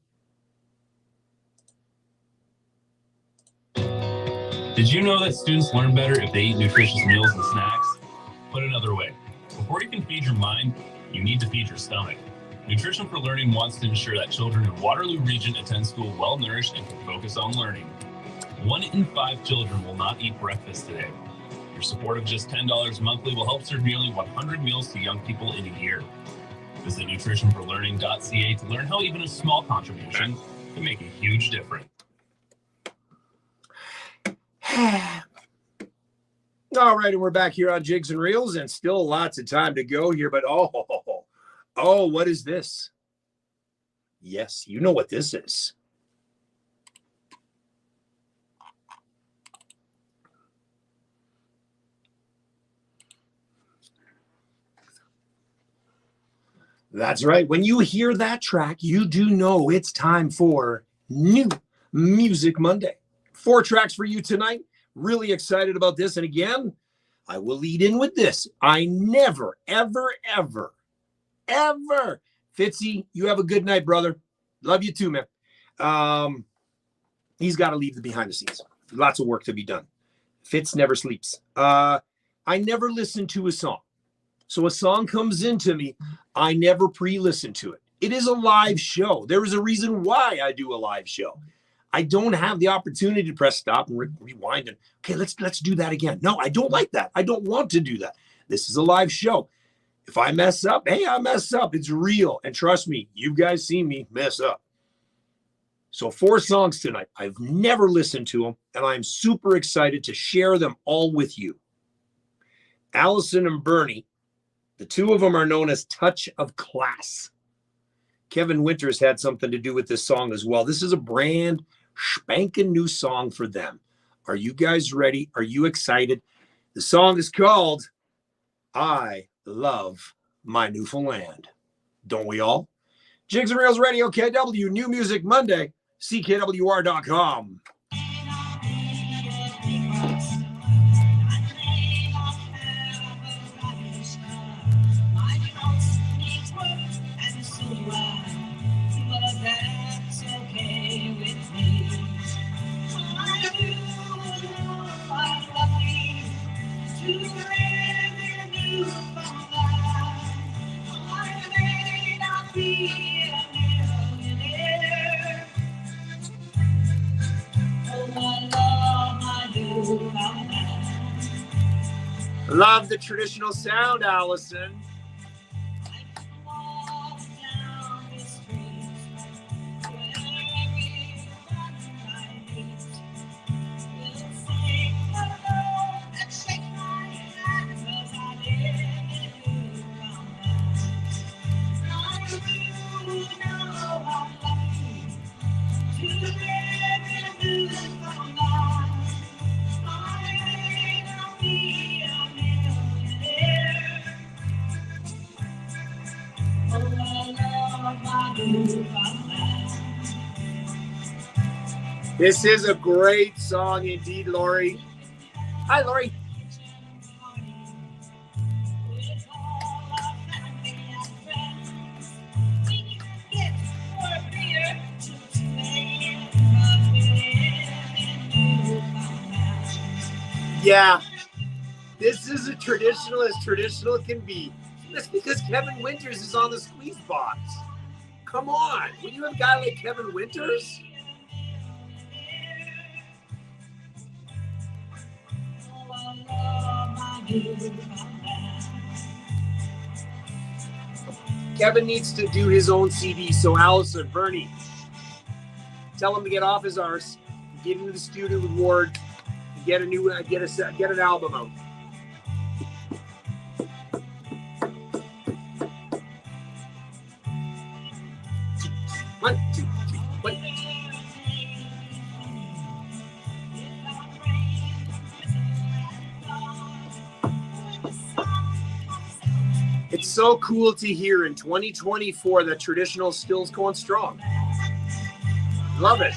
Did you know that students learn better if they eat nutritious meals and snacks? Put another way, before you can feed your mind, you need to feed your stomach. Nutrition for Learning wants to ensure that children in Waterloo Region attend school well-nourished and can focus on learning. 1 in 5 children will not eat breakfast today. Your support of just $10 monthly will help serve nearly 100 meals to young people in a year. Visit nutritionforlearning.ca to learn how even a small contribution can make a huge difference. All right, and we're back here on Jigs and Reels, and still lots of time to go here, but what is this? Yes, you know what this is. That's right. When you hear that track, you do know it's time for New Music Monday. 4 tracks for you tonight. Really excited about this. And again, I will lead in with this. I never, ever, ever, ever. Fitzy, you have a good night, brother. Love you too, man. He's got to leave the behind the scenes. Lots of work to be done. Fitz never sleeps. I never listen to a song. So a song comes into me, I never pre-listen to it. It is a live show. There is a reason why I do a live show. I don't have the opportunity to press stop and rewind and, okay, let's do that again. No, I don't like that. I don't want to do that. This is a live show. If I mess up, hey, I mess up. It's real. And trust me, you guys see me mess up. So 4 songs tonight. I've never listened to them, and I'm super excited to share them all with you. Allison and Bernie, the 2 of them are known as Touch of Class. Kevin Winters had something to do with this song as well. This is a brand spanking new song for them. Are you guys ready? Are you excited? The song is called I Love My Newfoundland. Don't we all? Jigs and Reels Radio, KW, New Music Monday, CKWR.com. Love the traditional sound, Allison. This is a great song indeed, Lori. Hi, Lori. Yeah, this is a traditional as traditional can be. That's because Kevin Winters is on the squeeze box. Come on, when you have a guy like Kevin Winters. Kevin needs to do his own CD. So Allison, Bernie, tell him to get off his arse, get into the studio with Ward, get a new, get an album out. One, two, three, one. It's so cool to hear in 2024 that traditional still's going strong. Love it.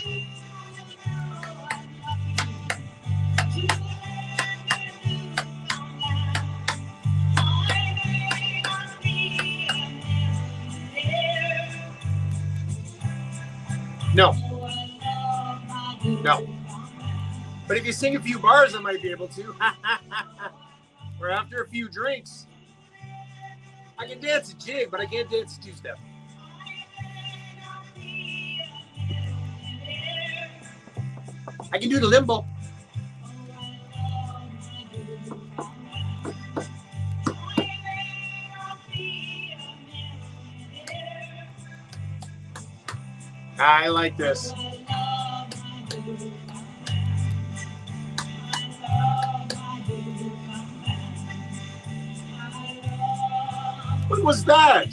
No. No. But if you sing a few bars, I might be able to. Or after a few drinks. I can dance a jig, but I can't dance a two-step. I can do the limbo. I like this. What was that?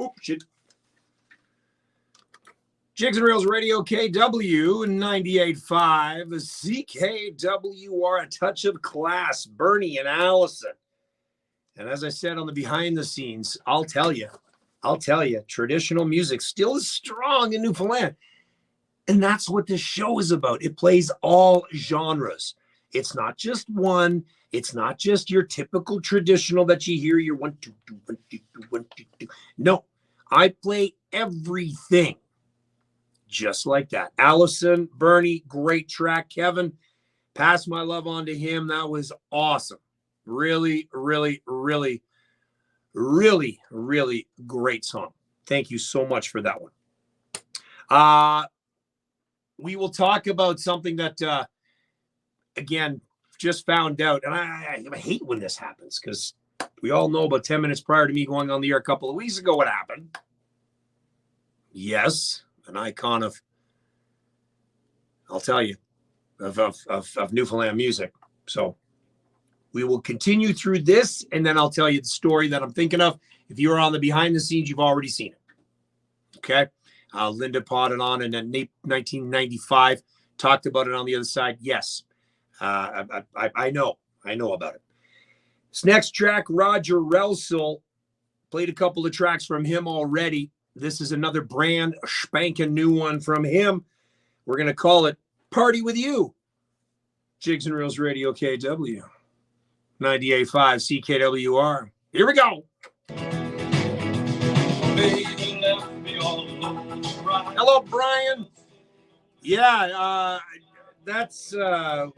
Oop, shit. Jigs and Reels Radio, KW 98.5, CKWR, a touch of class, Bernie and Allison. And as I said on the behind the scenes, I'll tell you, traditional music still is strong in Newfoundland. And that's what this show is about. It plays all genres. It's not just one. It's not just your typical traditional that you hear your 1, 2, 2, 1, 2, 2, 1, 2, 2. No, I play everything just like that. Allison, Bernie, great track. Kevin, pass my love on to him. That was awesome. Really, really, really, really, really great song. Thank you so much for that one. We will talk about something that, again, just found out. And I hate when this happens because we all know about 10 minutes prior to me going on the air a couple of weeks ago what happened. Yes, an icon of, I'll tell you, of Newfoundland music. So we will continue through this, and then I'll tell you the story that I'm thinking of. If you're on the behind the scenes, you've already seen it. Okay? Linda potted on in 1995, talked about it on the other side. Yes, I know about it. This next track, Roger Relsel, played a couple of tracks from him already. This is another brand spanking new one from him. We're going to call it Party With You. Jigs and Reels Radio, KW 98.5 CKWR. Here we go. Hello, Brian. Yeah, that's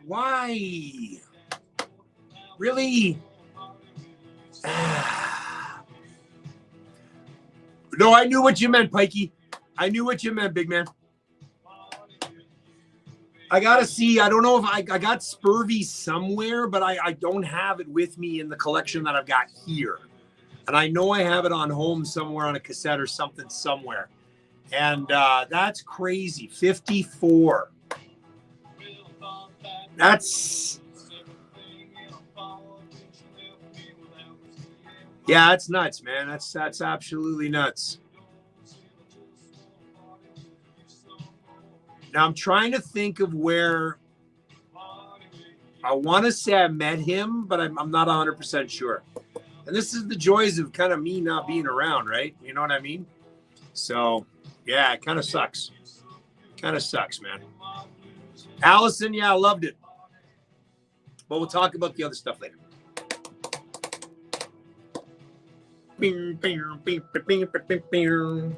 why. really. No, I knew what you meant, Pikey. I knew what you meant, big man. I gotta see. I don't know if I got Spurvy somewhere, but I don't have it with me in the collection that I've got here. And I know I have it on home somewhere on a cassette or something somewhere. And that's crazy. 54. That's. Yeah, that's nuts, man. That's absolutely nuts. Now I'm trying to think of where I want to say I met him, but I'm not 100% sure. And this is the joys of kind of me not being around, right? You know what I mean? So, yeah, it kind of sucks. Kind of sucks, man. Allison, yeah, I loved it. But we'll talk about the other stuff later. Bing, bing, bing, bing, bing, bing.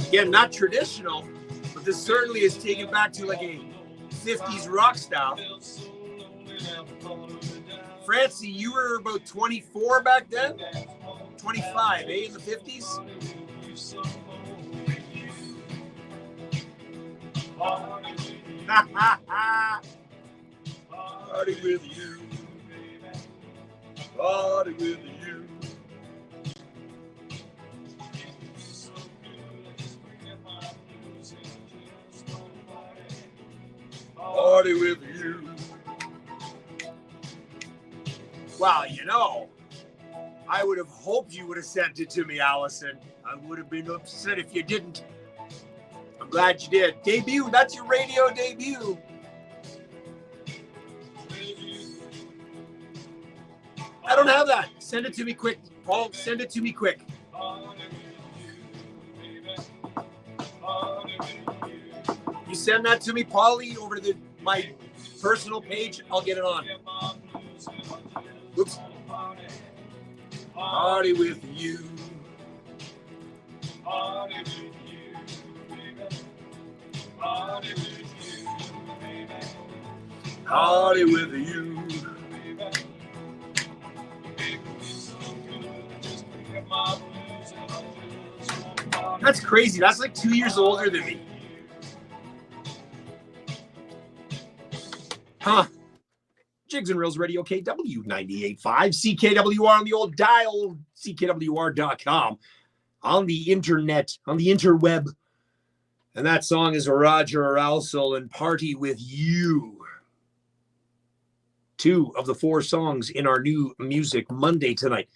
Again, not traditional, but this certainly is taken back to like a 50s rock style. Francie, you were about 24 back then? 25, in the 50s? Party with you. Party with you. Party with you. Well, you know, I would have hoped you would have sent it to me, Allison. I would have been upset if you didn't. I'm glad you did. Debut, that's your radio debut. I don't have that. Send it to me quick. Paul, send it to me quick. You send that to me, Paulie, over to my personal page. I'll get it on. Oops. Party with you. Party with you, baby. Party with you, baby. Party with you. That's crazy. That's like 2 years older than me. Huh. Jigs and Reels Radio, KW 98.5, CKWR on the old dial, CKWR.com, on the internet, on the interweb. And that song is Roger Alsel and Party with You. 2 of the 4 songs in our new Music Monday tonight.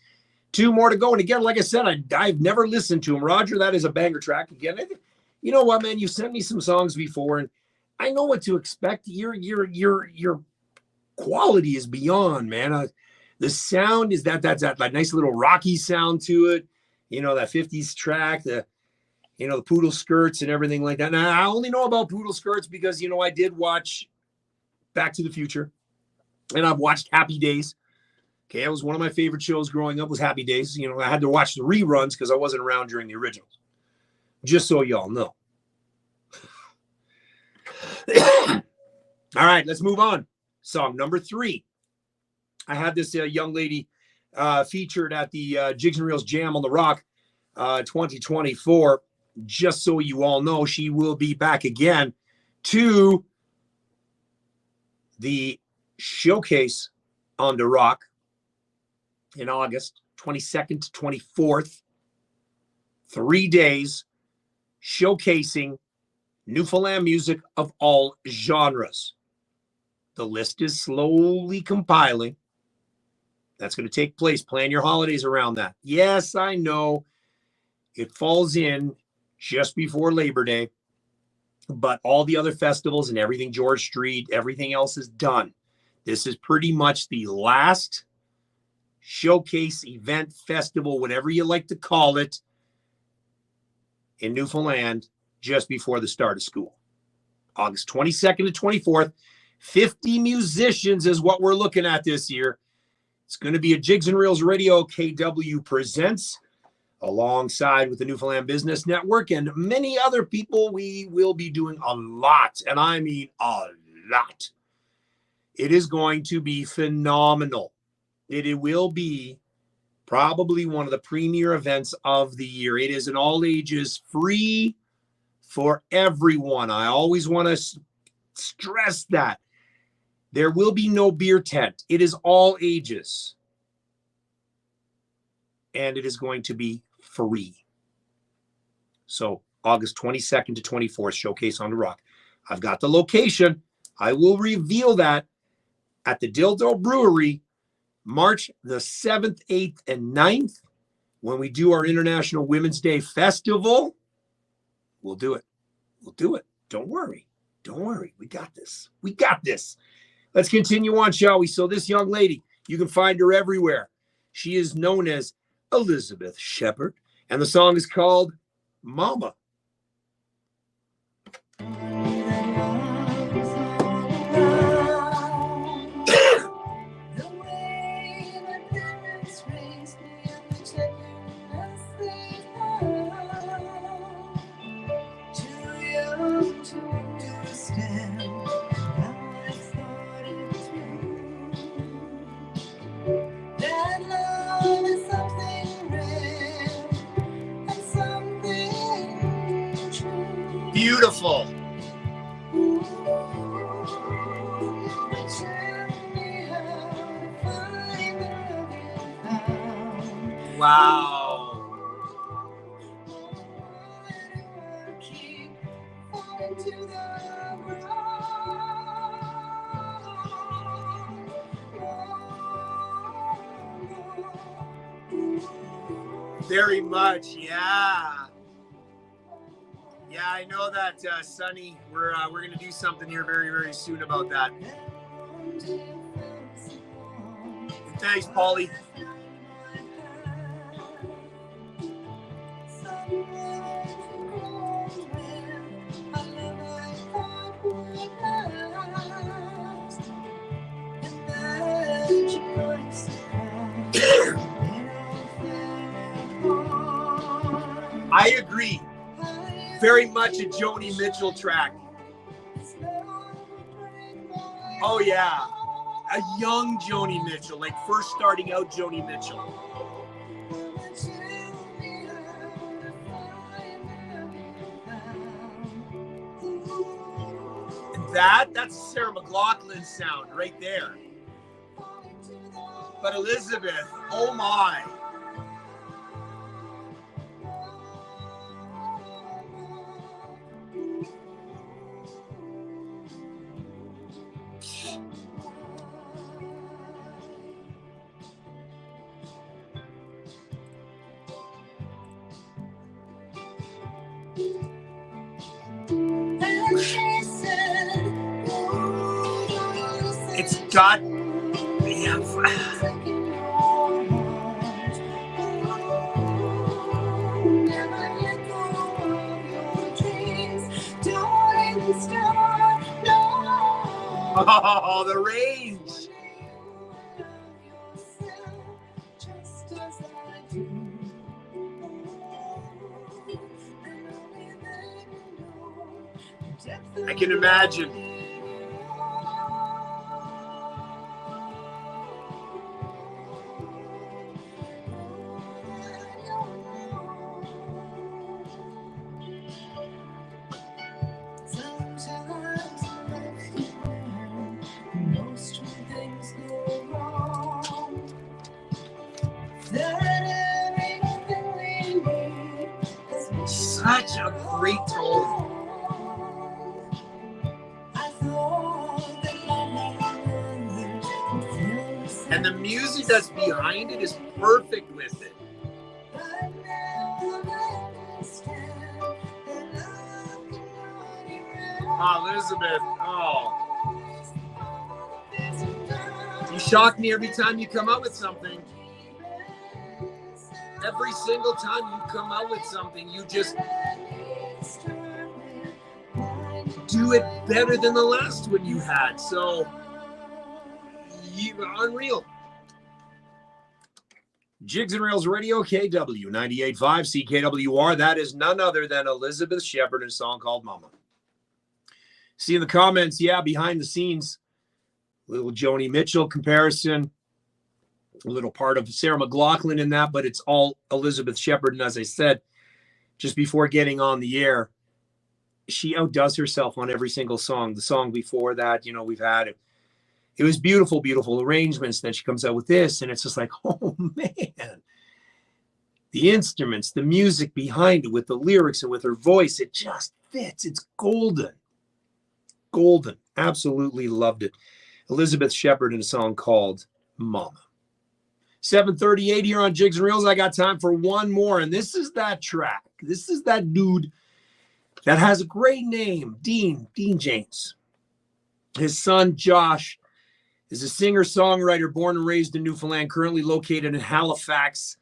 2 more to go. And again, like I said, I've never listened to him. Roger, that is a banger track. Again, you know what, man? You sent me some songs before, and I know what to expect. Your quality is beyond, man. The sound is that nice little rocky sound to it. You know, that 50s track, the poodle skirts and everything like that. Now, I only know about poodle skirts because, you know, I did watch Back to the Future, and I've watched Happy Days. Okay, that was one of my favorite shows growing up was Happy Days. You know, I had to watch the reruns because I wasn't around during the originals. Just so y'all know. All right, let's move on. Song number 3. I had this young lady featured at the Jigs and Reels Jam on the Rock 2024. Just so you all know, she will be back again to the showcase on the Rock in August 22nd to 24th. 3 days showcasing Newfoundland music of all genres. The list is slowly compiling. That's going to take place. Plan your holidays around that. Yes, I know it falls in just before Labor Day, but all the other festivals and everything, George Street, everything else is done. This is pretty much the last showcase, event, festival, whatever you like to call it, in Newfoundland just before the start of school. August 22nd to 24th. 50 musicians is what we're looking at this year. It's going to be a Jigs and Reels Radio KW Presents. alongside with the Newfoundland Business Network and many other people. We will be doing a lot, and I mean a lot. It is going to be phenomenal. It will be probably one of the premier events of the year. It is an all ages, free for everyone. I always want to stress that. There will be no beer tent. It is all ages. And it is going to be free. So August 22nd to 24th, Showcase on the Rock. I've got the location. I will reveal that at the Dildo Brewery, March the 7th, 8th, and 9th, when we do our International Women's Day Festival. We'll do it. We'll do it. Don't worry. Don't worry. We got this. We got this. Let's continue on, shall we? So this young lady, you can find her everywhere. She is known as Elizabeth Shepard, and the song is called Mama. Beautiful. Wow. Very much, yeah. Yeah, I know that, Sonny. We're going to do something here very, very soon about that. Thanks, Paulie. I agree. Very much a Joni Mitchell track. Oh, yeah. A young Joni Mitchell, like first starting out Joni Mitchell. And that's Sarah McLachlan sound right there. But Elizabeth, oh my. It's got, yeah. Oh, the range. I can imagine. Such a great tone. And the music that's behind it is perfect with it. Oh, Elizabeth. Oh. You shock me every time you come out with something. Every single time you come out with something, you just do it better than the last one you had. So, you're unreal. Jigs and Reels Radio, KW 98.5 CKWR. That is none other than Elizabeth Shepard in a song called Mama. See in the comments, yeah, behind the scenes, little Joni Mitchell comparison, a little part of Sarah McLachlan in that, but it's all Elizabeth Shepard. And as I said, just before getting on the air, she outdoes herself on every single song. The song before that, we've had it. It was beautiful, beautiful arrangements. Then she comes out with this, and it's just like, oh, man. The instruments, the music behind it, with the lyrics and with her voice, it just fits. It's golden. Golden. Absolutely loved it. Elizabeth Shepard in a song called Mama. 7:38 here on Jigs and Reels. I got time for one more, and this is that track. This is that dude that has a great name, Dean James. His son, Josh, is a singer-songwriter born and raised in Newfoundland, currently located in Halifax.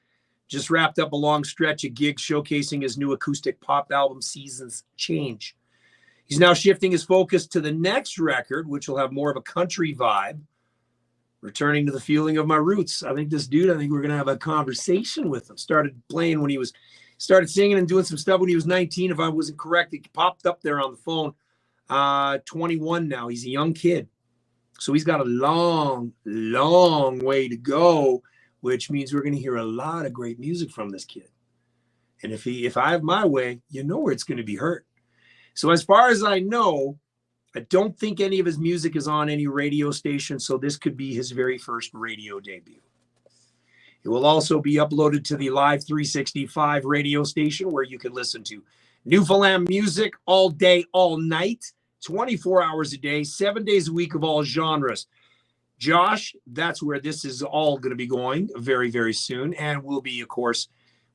Just wrapped up a long stretch of gigs showcasing his new acoustic pop album, Seasons Change. He's now shifting his focus to the next record, which will have more of a country vibe, returning to the feeling of my roots. I think we're going to have a conversation with him. Started singing and doing some stuff when he was 19. If I wasn't correct, it popped up there on the phone. 21 now. He's a young kid. So he's got a long, long way to go, which means we're going to hear a lot of great music from this kid. And if I have my way, you know where it's going to be heard. So as far as I know, I don't think any of his music is on any radio station, so this could be his very first radio debut. It will also be uploaded to the Live 365 radio station, where you can listen to Newfoundland music all day, all night, 24 hours a day, 7 days a week of all genres. Josh, that's where this is all going to be going very, very soon, and will be, of course,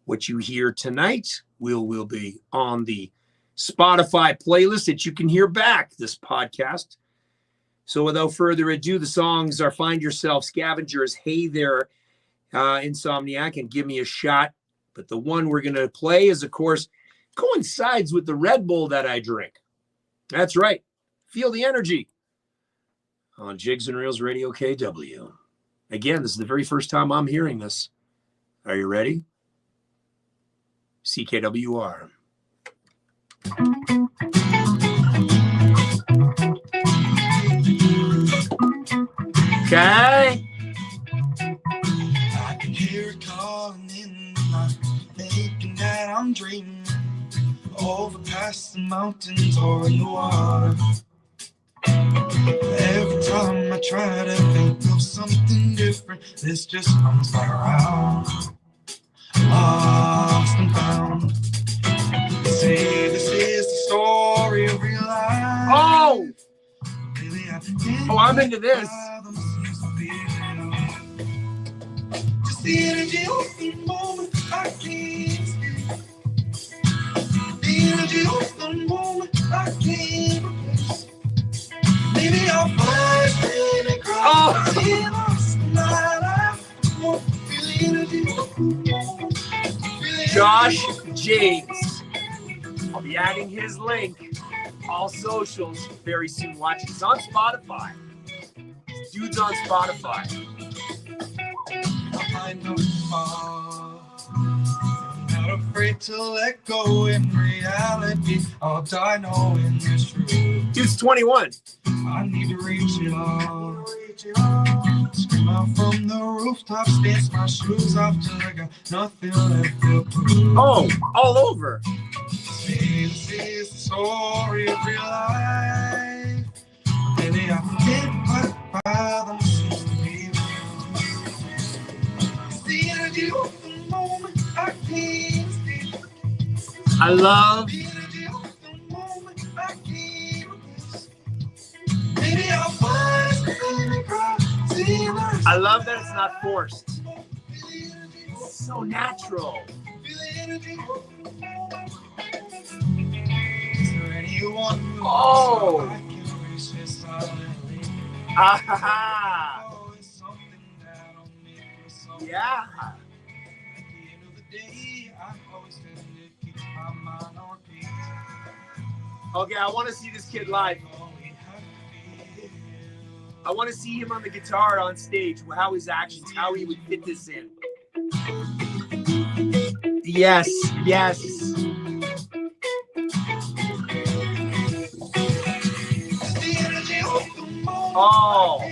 what you hear tonight will be on the Spotify playlist that you can hear back this podcast. So without further ado, the songs are Find Yourself, Scavengers, Hey There, Insomniac, and Give Me a Shot. But the one we're going to play is, of course, coincides with the Red Bull that I drink. That's right. Feel the energy on Jigs and Reels Radio KW. Again, this is the very first time I'm hearing this. Are you ready? CKWR. Okay. I can hear it calling in my thinking that I'm dreaming over past the mountains or in the water. Every time I try to think of something different, this just comes back around. Lost and found. Say this is the story of real life. Oh! Really, I'm into this. Just the energy of the moment I can't escape. The energy of the moment I can't replace. Maybe I'll find and cry. See lost in my life. Feel the energy of the moment. Josh James. I'll be adding his link, all socials, very soon. Watch. He's on Spotify. This dude's on Spotify. I know fall. I'm not afraid to let go. In reality, I'll die knowing it's true. Dude's 21. I need to reach it all. Scream out from the rooftops, dance my shoes off till I got nothing left to prove. Oh, all over. This is the story of real life. Maybe I can't quite fathom seems to be it's the energy of the moment I can't escape. I love. The energy of the moment I can't replace. Maybe I'll find something to cry. I love that it's not forced. It's so natural. Oh! Ah! Yeah! Okay, I want to see this kid live. I want to see him on the guitar on stage, how his actions, how he would fit this in. Yes. Oh,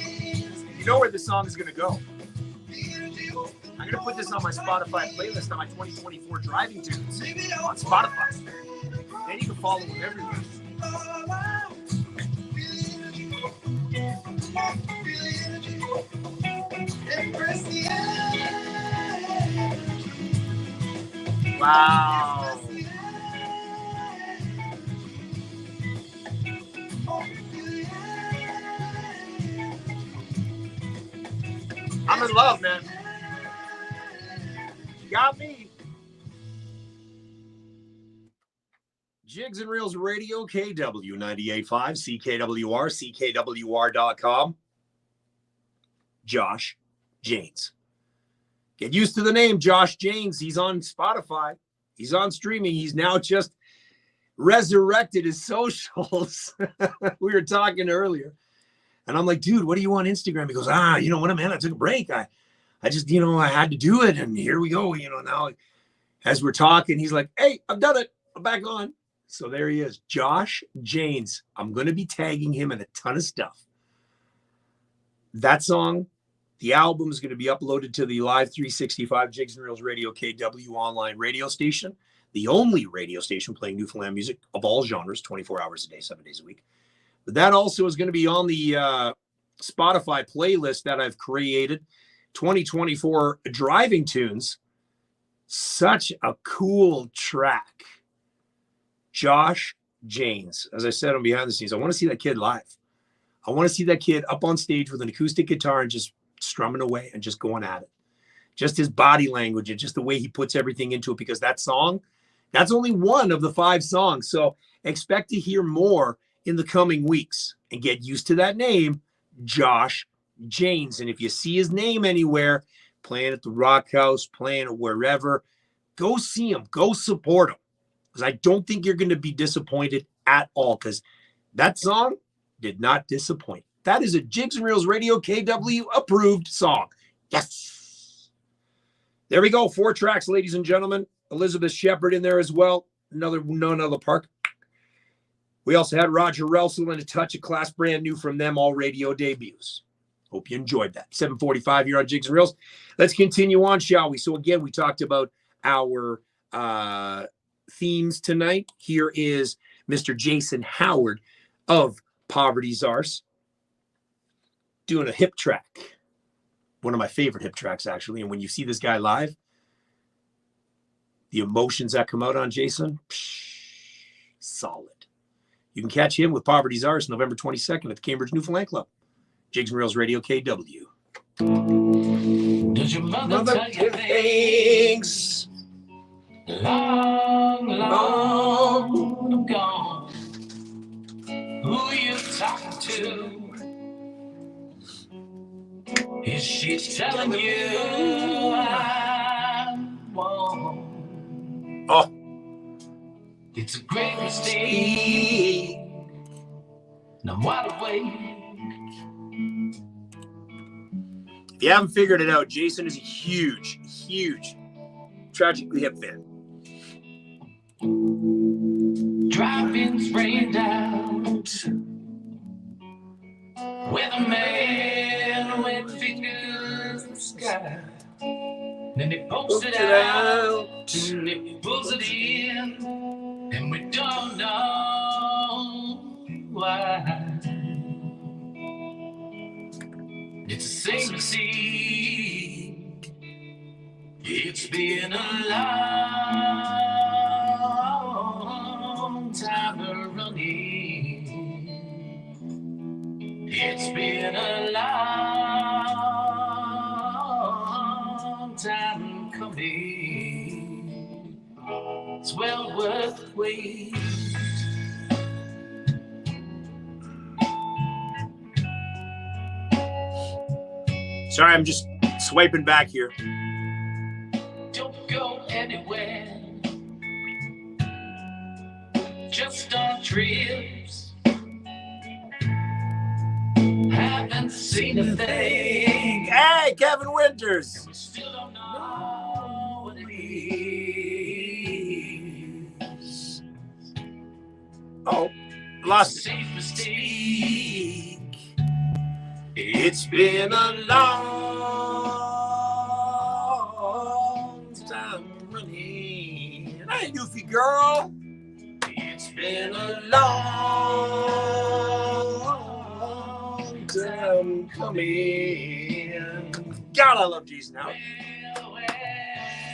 you know where this song is going to go. I'm going to put this on my Spotify playlist on my 2024 driving tunes on Spotify. Then you can follow them everywhere. Wow. I'm in love, man. You got me. Jigs and Reels Radio, KW 98.5, CKWR, CKWR.com. Josh Janes. Get used to the name, Josh Janes. He's on Spotify. He's on streaming. He's now just resurrected his socials. We were talking earlier. And I'm like, dude, what do you on Instagram? He goes, you know what, man? I took a break. I just, I had to do it. And here we go. Now as we're talking, he's like, hey, I've done it. I'm back on. So there he is. Josh Janes. I'm going to be tagging him in a ton of stuff. That song, the album is going to be uploaded to the Live 365 Jigs and Reels Radio KW online radio station, the only radio station playing Newfoundland music of all genres, 24 hours a day, 7 days a week. But that also is going to be on the Spotify playlist that I've created, 2024 Driving Tunes. Such a cool track. Josh Janes. As I said on Behind the Scenes, I want to see that kid live. I want to see that kid up on stage with an acoustic guitar and just strumming away and just going at it. Just his body language and just the way he puts everything into it, because that song, that's only one of the 5 songs. So expect to hear more in the coming weeks, and get used to that name, Josh Janes. And if you see his name anywhere, playing at the Rock House, playing at wherever, go see him, go support him. Because I don't think you're going to be disappointed at all, because that song did not disappoint. That is a Jigs and Reels Radio KW approved song. Yes. There we go. 4 tracks, ladies and gentlemen. Elizabeth Shepard in there as well. Another park. We also had Roger Relsel and A Touch of Class, brand new from them, all radio debuts. Hope you enjoyed that. 7:45 here on Jigs and Reels. Let's continue on, shall we? So again, we talked about our themes tonight. Here is Mr. Jason Howard of Poverty's Arse doing a hip track. One of my favorite hip tracks, actually. And when you see this guy live, the emotions that come out on Jason, solid. You can catch him with Poverty's Arse November 22nd at the Cambridge Newfoundland Club. Jigs and Reels Radio KW. Does your mother tell you things long gone? Who you talking to? Is she telling you I won't? Oh. It's a great mistake. No matter way. If you haven't figured it out, Jason is a huge, Tragically Hip fan. Driving's rained out. Weatherman wet fingers in the sky. Then he pokes it out. And he pulls it in. And we don't know why. It's the same to see. It's been a long time running. It's been a long time coming. It's well worth the wait. Sorry, I'm just swiping back here. Don't go anywhere. Just on trips. Haven't seen a thing. Hey, Kevin Winters. We still don't know what it is. Lost it. It's been a long time running. Hey, Goofy girl. It's been a long time coming. God, I love Jason Howard.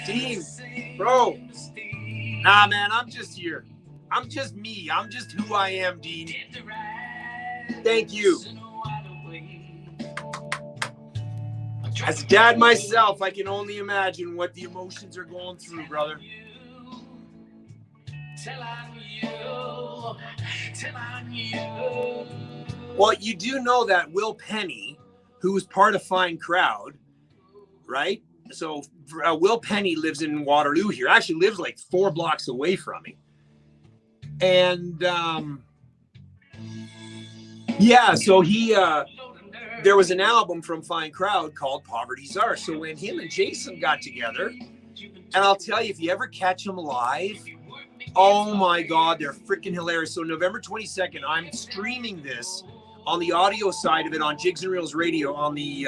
Dean, bro. Nah, man, I'm just here. I'm just me. I'm just who I am, Dean. Thank you. As a dad myself, I can only imagine what the emotions are going through, brother. Well, you do know that Will Penny, who was part of Fine Crowd, right? So Will Penny lives in Waterloo here. Actually lives like 4 blocks away from me. And yeah, so he there was an album from Fine Crowd called Poverty Czar. So when him and Jason got together, and I'll tell you, if you ever catch them live, oh my God, they're freaking hilarious. So November 22nd, I'm streaming this on the audio side of it on Jigs and Reels Radio on the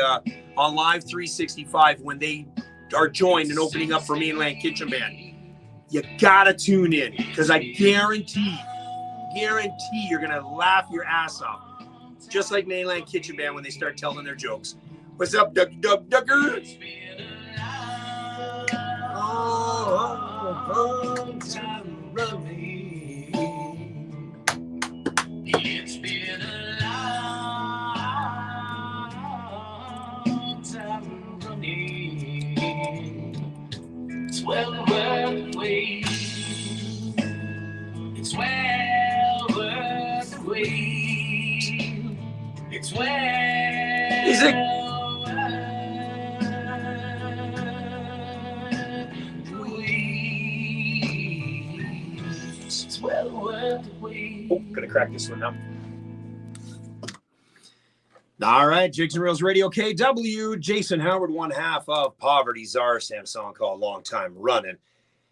on Live 365 when they are joined and opening up for Mainland Kitchen Band. You gotta tune in because I guarantee you're gonna laugh your ass off. Just like Mainland Kitchen Band when they start telling their jokes. What's up, Ducker? It's been a long time running. It's well worth the wait. It's well worth the wait. It's well worth the wait. It's well worth the wait. Oh, gonna crack this one now. All right, Jigs and Reels Radio KW. Jason Howard, one half of Poverty Czar, Sam song called Long Time Running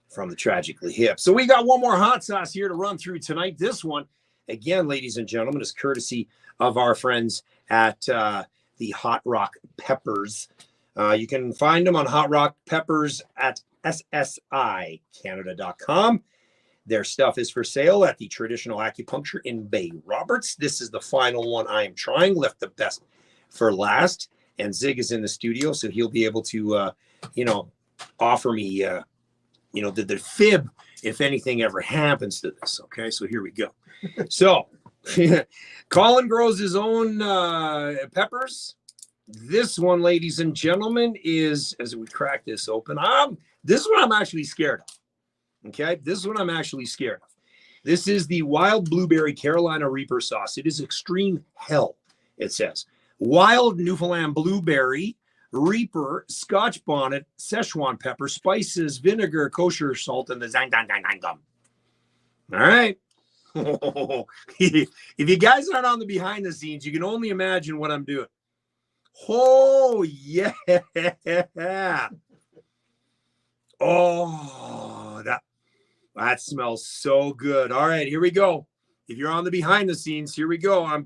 from the Tragically Hip. So we got one more hot sauce here to run through tonight. This one, again, ladies and gentlemen, is courtesy of our friends at the Hot Rock Peppers. You can find them on Hot Rock Peppers at ssicanada.com. Their stuff is for sale at the Traditional Acupuncture in Bay Roberts. This is the final one I am trying. Left the best for last. And Zig is in the studio, so he'll be able to, offer me, the fib if anything ever happens to this. Okay, so here we go. So Colin grows his own peppers. This one, ladies and gentlemen, is, as we crack this open, this one I'm actually scared of. Okay, this one I'm actually scared of. This is the Wild Blueberry Carolina Reaper sauce. It is extreme hell, it says. Wild Newfoundland Blueberry, Reaper, Scotch Bonnet, Szechuan pepper, spices, vinegar, kosher salt, and the zang dang dang dang gum. All right. If you guys aren't on the behind the scenes, you can only imagine what I'm doing. Oh, yeah. Oh, that smells so good. All right, here we go. If you're on the behind the scenes, here we go. I'm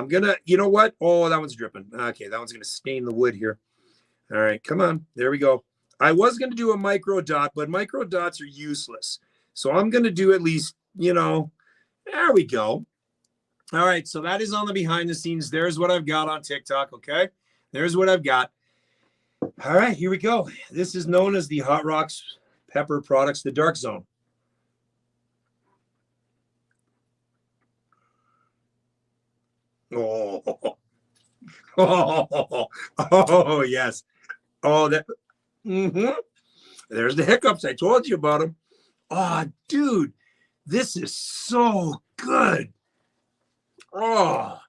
gonna, you know what? Oh, that one's dripping. Okay, that one's gonna stain the wood here. All right, come on. There we go. I was gonna do a micro dot, but micro dots are useless. So I'm gonna do at least, there we go. All right, so that is on the behind the scenes. There's what I've got on TikTok, okay? There's what I've got. All right, here we go. This is known as the Hot Rocks Pepper Products, the Dark Zone. Oh, yes. Oh, that. There's the hiccups. I told you about them. Oh, dude, this is so good. Oh,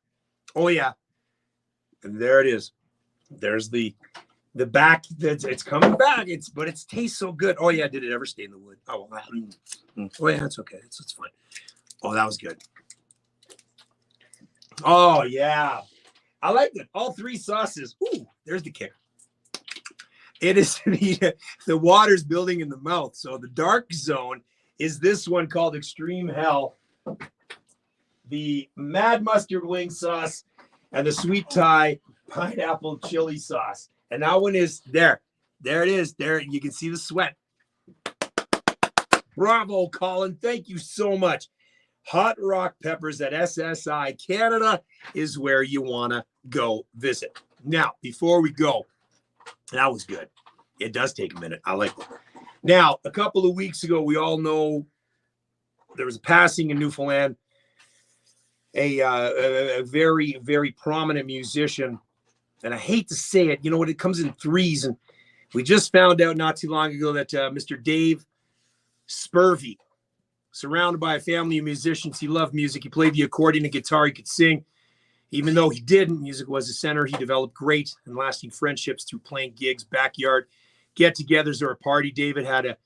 yeah. And there it is. There's the back. It's coming back. But it tastes so good. Oh yeah, did it ever stay in the wood? Oh, oh yeah, it's okay. It's fine. Oh, that was good. Oh yeah, I like it. All three sauces. Ooh, there's the kick. It is the water's building in the mouth. So the Dark Zone is this one called Extreme Hell. the Mad Mustard wing sauce, and the Sweet Thai pineapple chili sauce. And that one is there. There it is. There you can see the sweat. Bravo, Colin. Thank you so much. Hot Rock Peppers at SSI Canada is where you want to go visit. Now, before we go, that was good. It does take a minute. I like it. Now, a couple of weeks ago, we all know there was a passing in Newfoundland, a very, very prominent musician. And I hate to say it, you know what? It comes in threes. And we just found out not too long ago that Mr. Dave Spurvey, surrounded by a family of musicians, he loved music. He played the accordion and guitar. He could sing. Even though he didn't, music was a center. He developed great and lasting friendships through playing gigs, backyard get-togethers, or a party. David had a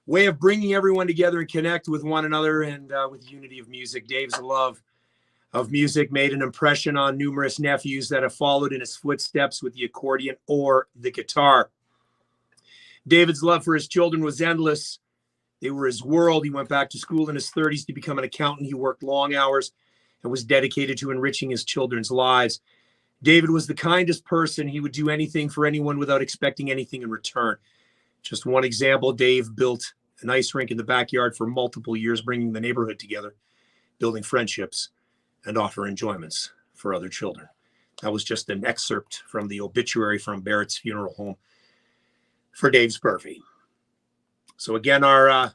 way of bringing everyone together and connect with one another, and with the unity of music. Dave's love of music made an impression on numerous nephews that have followed in his footsteps with the accordion or the guitar. David's love for his children was endless. They were his world. He went back to school in his 30s to become an accountant. He worked long hours and was dedicated to enriching his children's lives. David was the kindest person. He would do anything for anyone without expecting anything in return. Just one example, Dave built an ice rink in the backyard for multiple years, bringing the neighborhood together, building friendships, and offer enjoyments for other children. That was just an excerpt from the obituary from Barrett's Funeral Home for Dave Spurvey. So again, our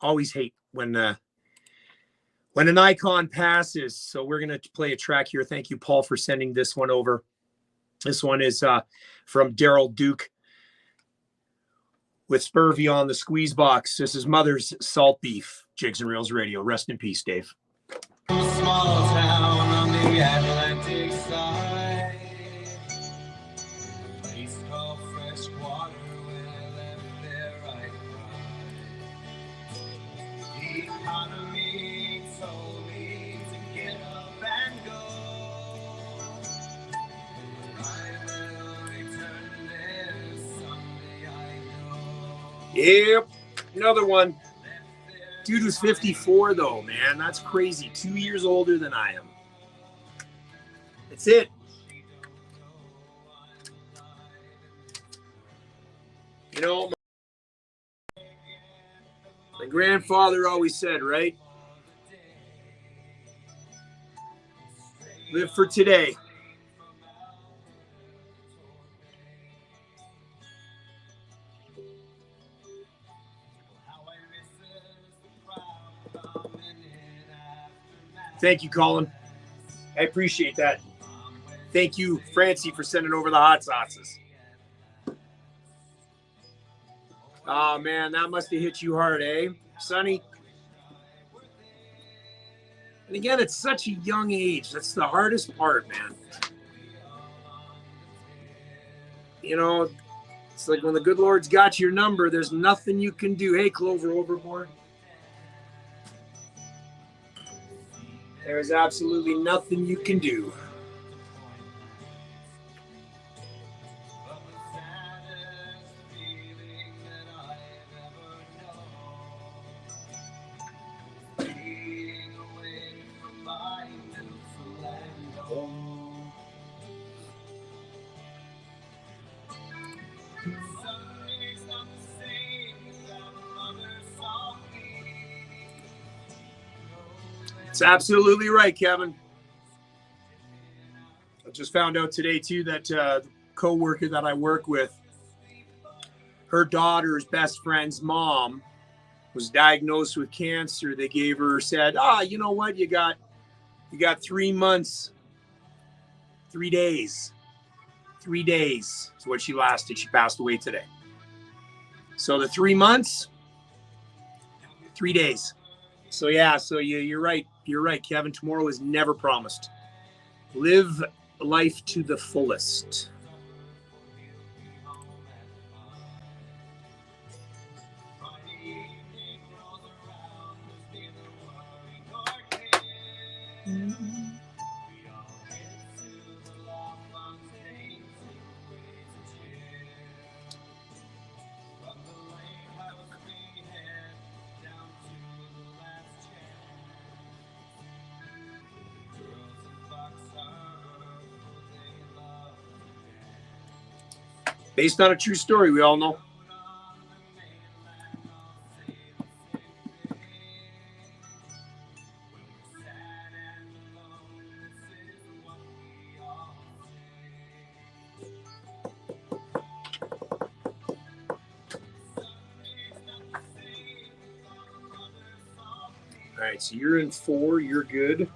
always hate when an icon passes. So we're going to play a track here. Thank you, Paul, for sending this one over. This one is from Daryl Duke with Spurvey on the squeeze box. This is Mother's Salt Beef, Jigs and Reels Radio. Rest in peace, Dave. Small town on the Atlantic side, a place called Freshwater. When I left there, I cried. The economy told me to get up and go. I will return there someday, I know. Yep, another one. Dude was 54, though, man. That's crazy. 2 years older than I am. That's it. You know, my grandfather always said, right? Live for today. Thank you, Colin. I appreciate that. Thank you, Francie, for sending over the hot sauces. Oh, man, that must have hit you hard, eh, Sonny? And again, it's such a young age. That's the hardest part, man. You know, it's like when the good Lord's got your number, there's nothing you can do. Hey, Clover Overboard. There is absolutely nothing you can do. It's absolutely right, Kevin. I just found out today, too, that the co-worker that I work with, her daughter's best friend's mom was diagnosed with cancer. They gave her, said, you know what? You got 3 months, 3 days. 3 days is what she lasted. She passed away today. So the 3 months, 3 days. So, yeah, so you're right. You're right, Kevin. Tomorrow is never promised. Live life to the fullest. Based on a true story, we all know. All right, so you're in 4. You're good.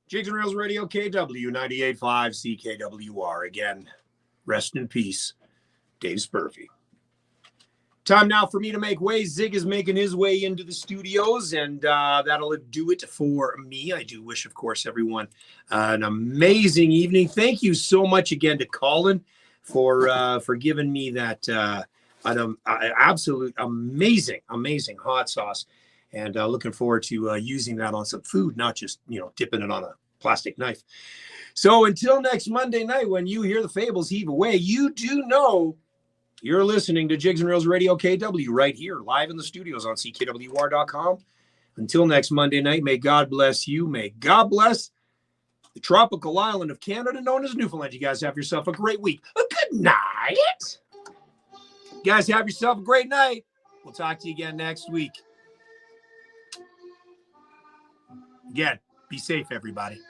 Jigs and Reels Radio, KW 98.5 CKWR. Again, rest in peace, Dave Spurfy. Time now for me to make way. Zig is making his way into the studios, and that'll do it for me. I do wish, of course, everyone an amazing evening. Thank you so much again to Colin for giving me that an absolute amazing hot sauce. And looking forward to using that on some food, not just, dipping it on a plastic knife. So until next Monday night, when you hear the fables heave away, you do know you're listening to Jigs and Reels Radio KW right here, live in the studios on CKWR.com. Until next Monday night, may God bless you. May God bless the tropical island of Canada known as Newfoundland. You guys have yourself a great week. A good night. You guys have yourself a great night. We'll talk to you again next week. Again, be safe, everybody.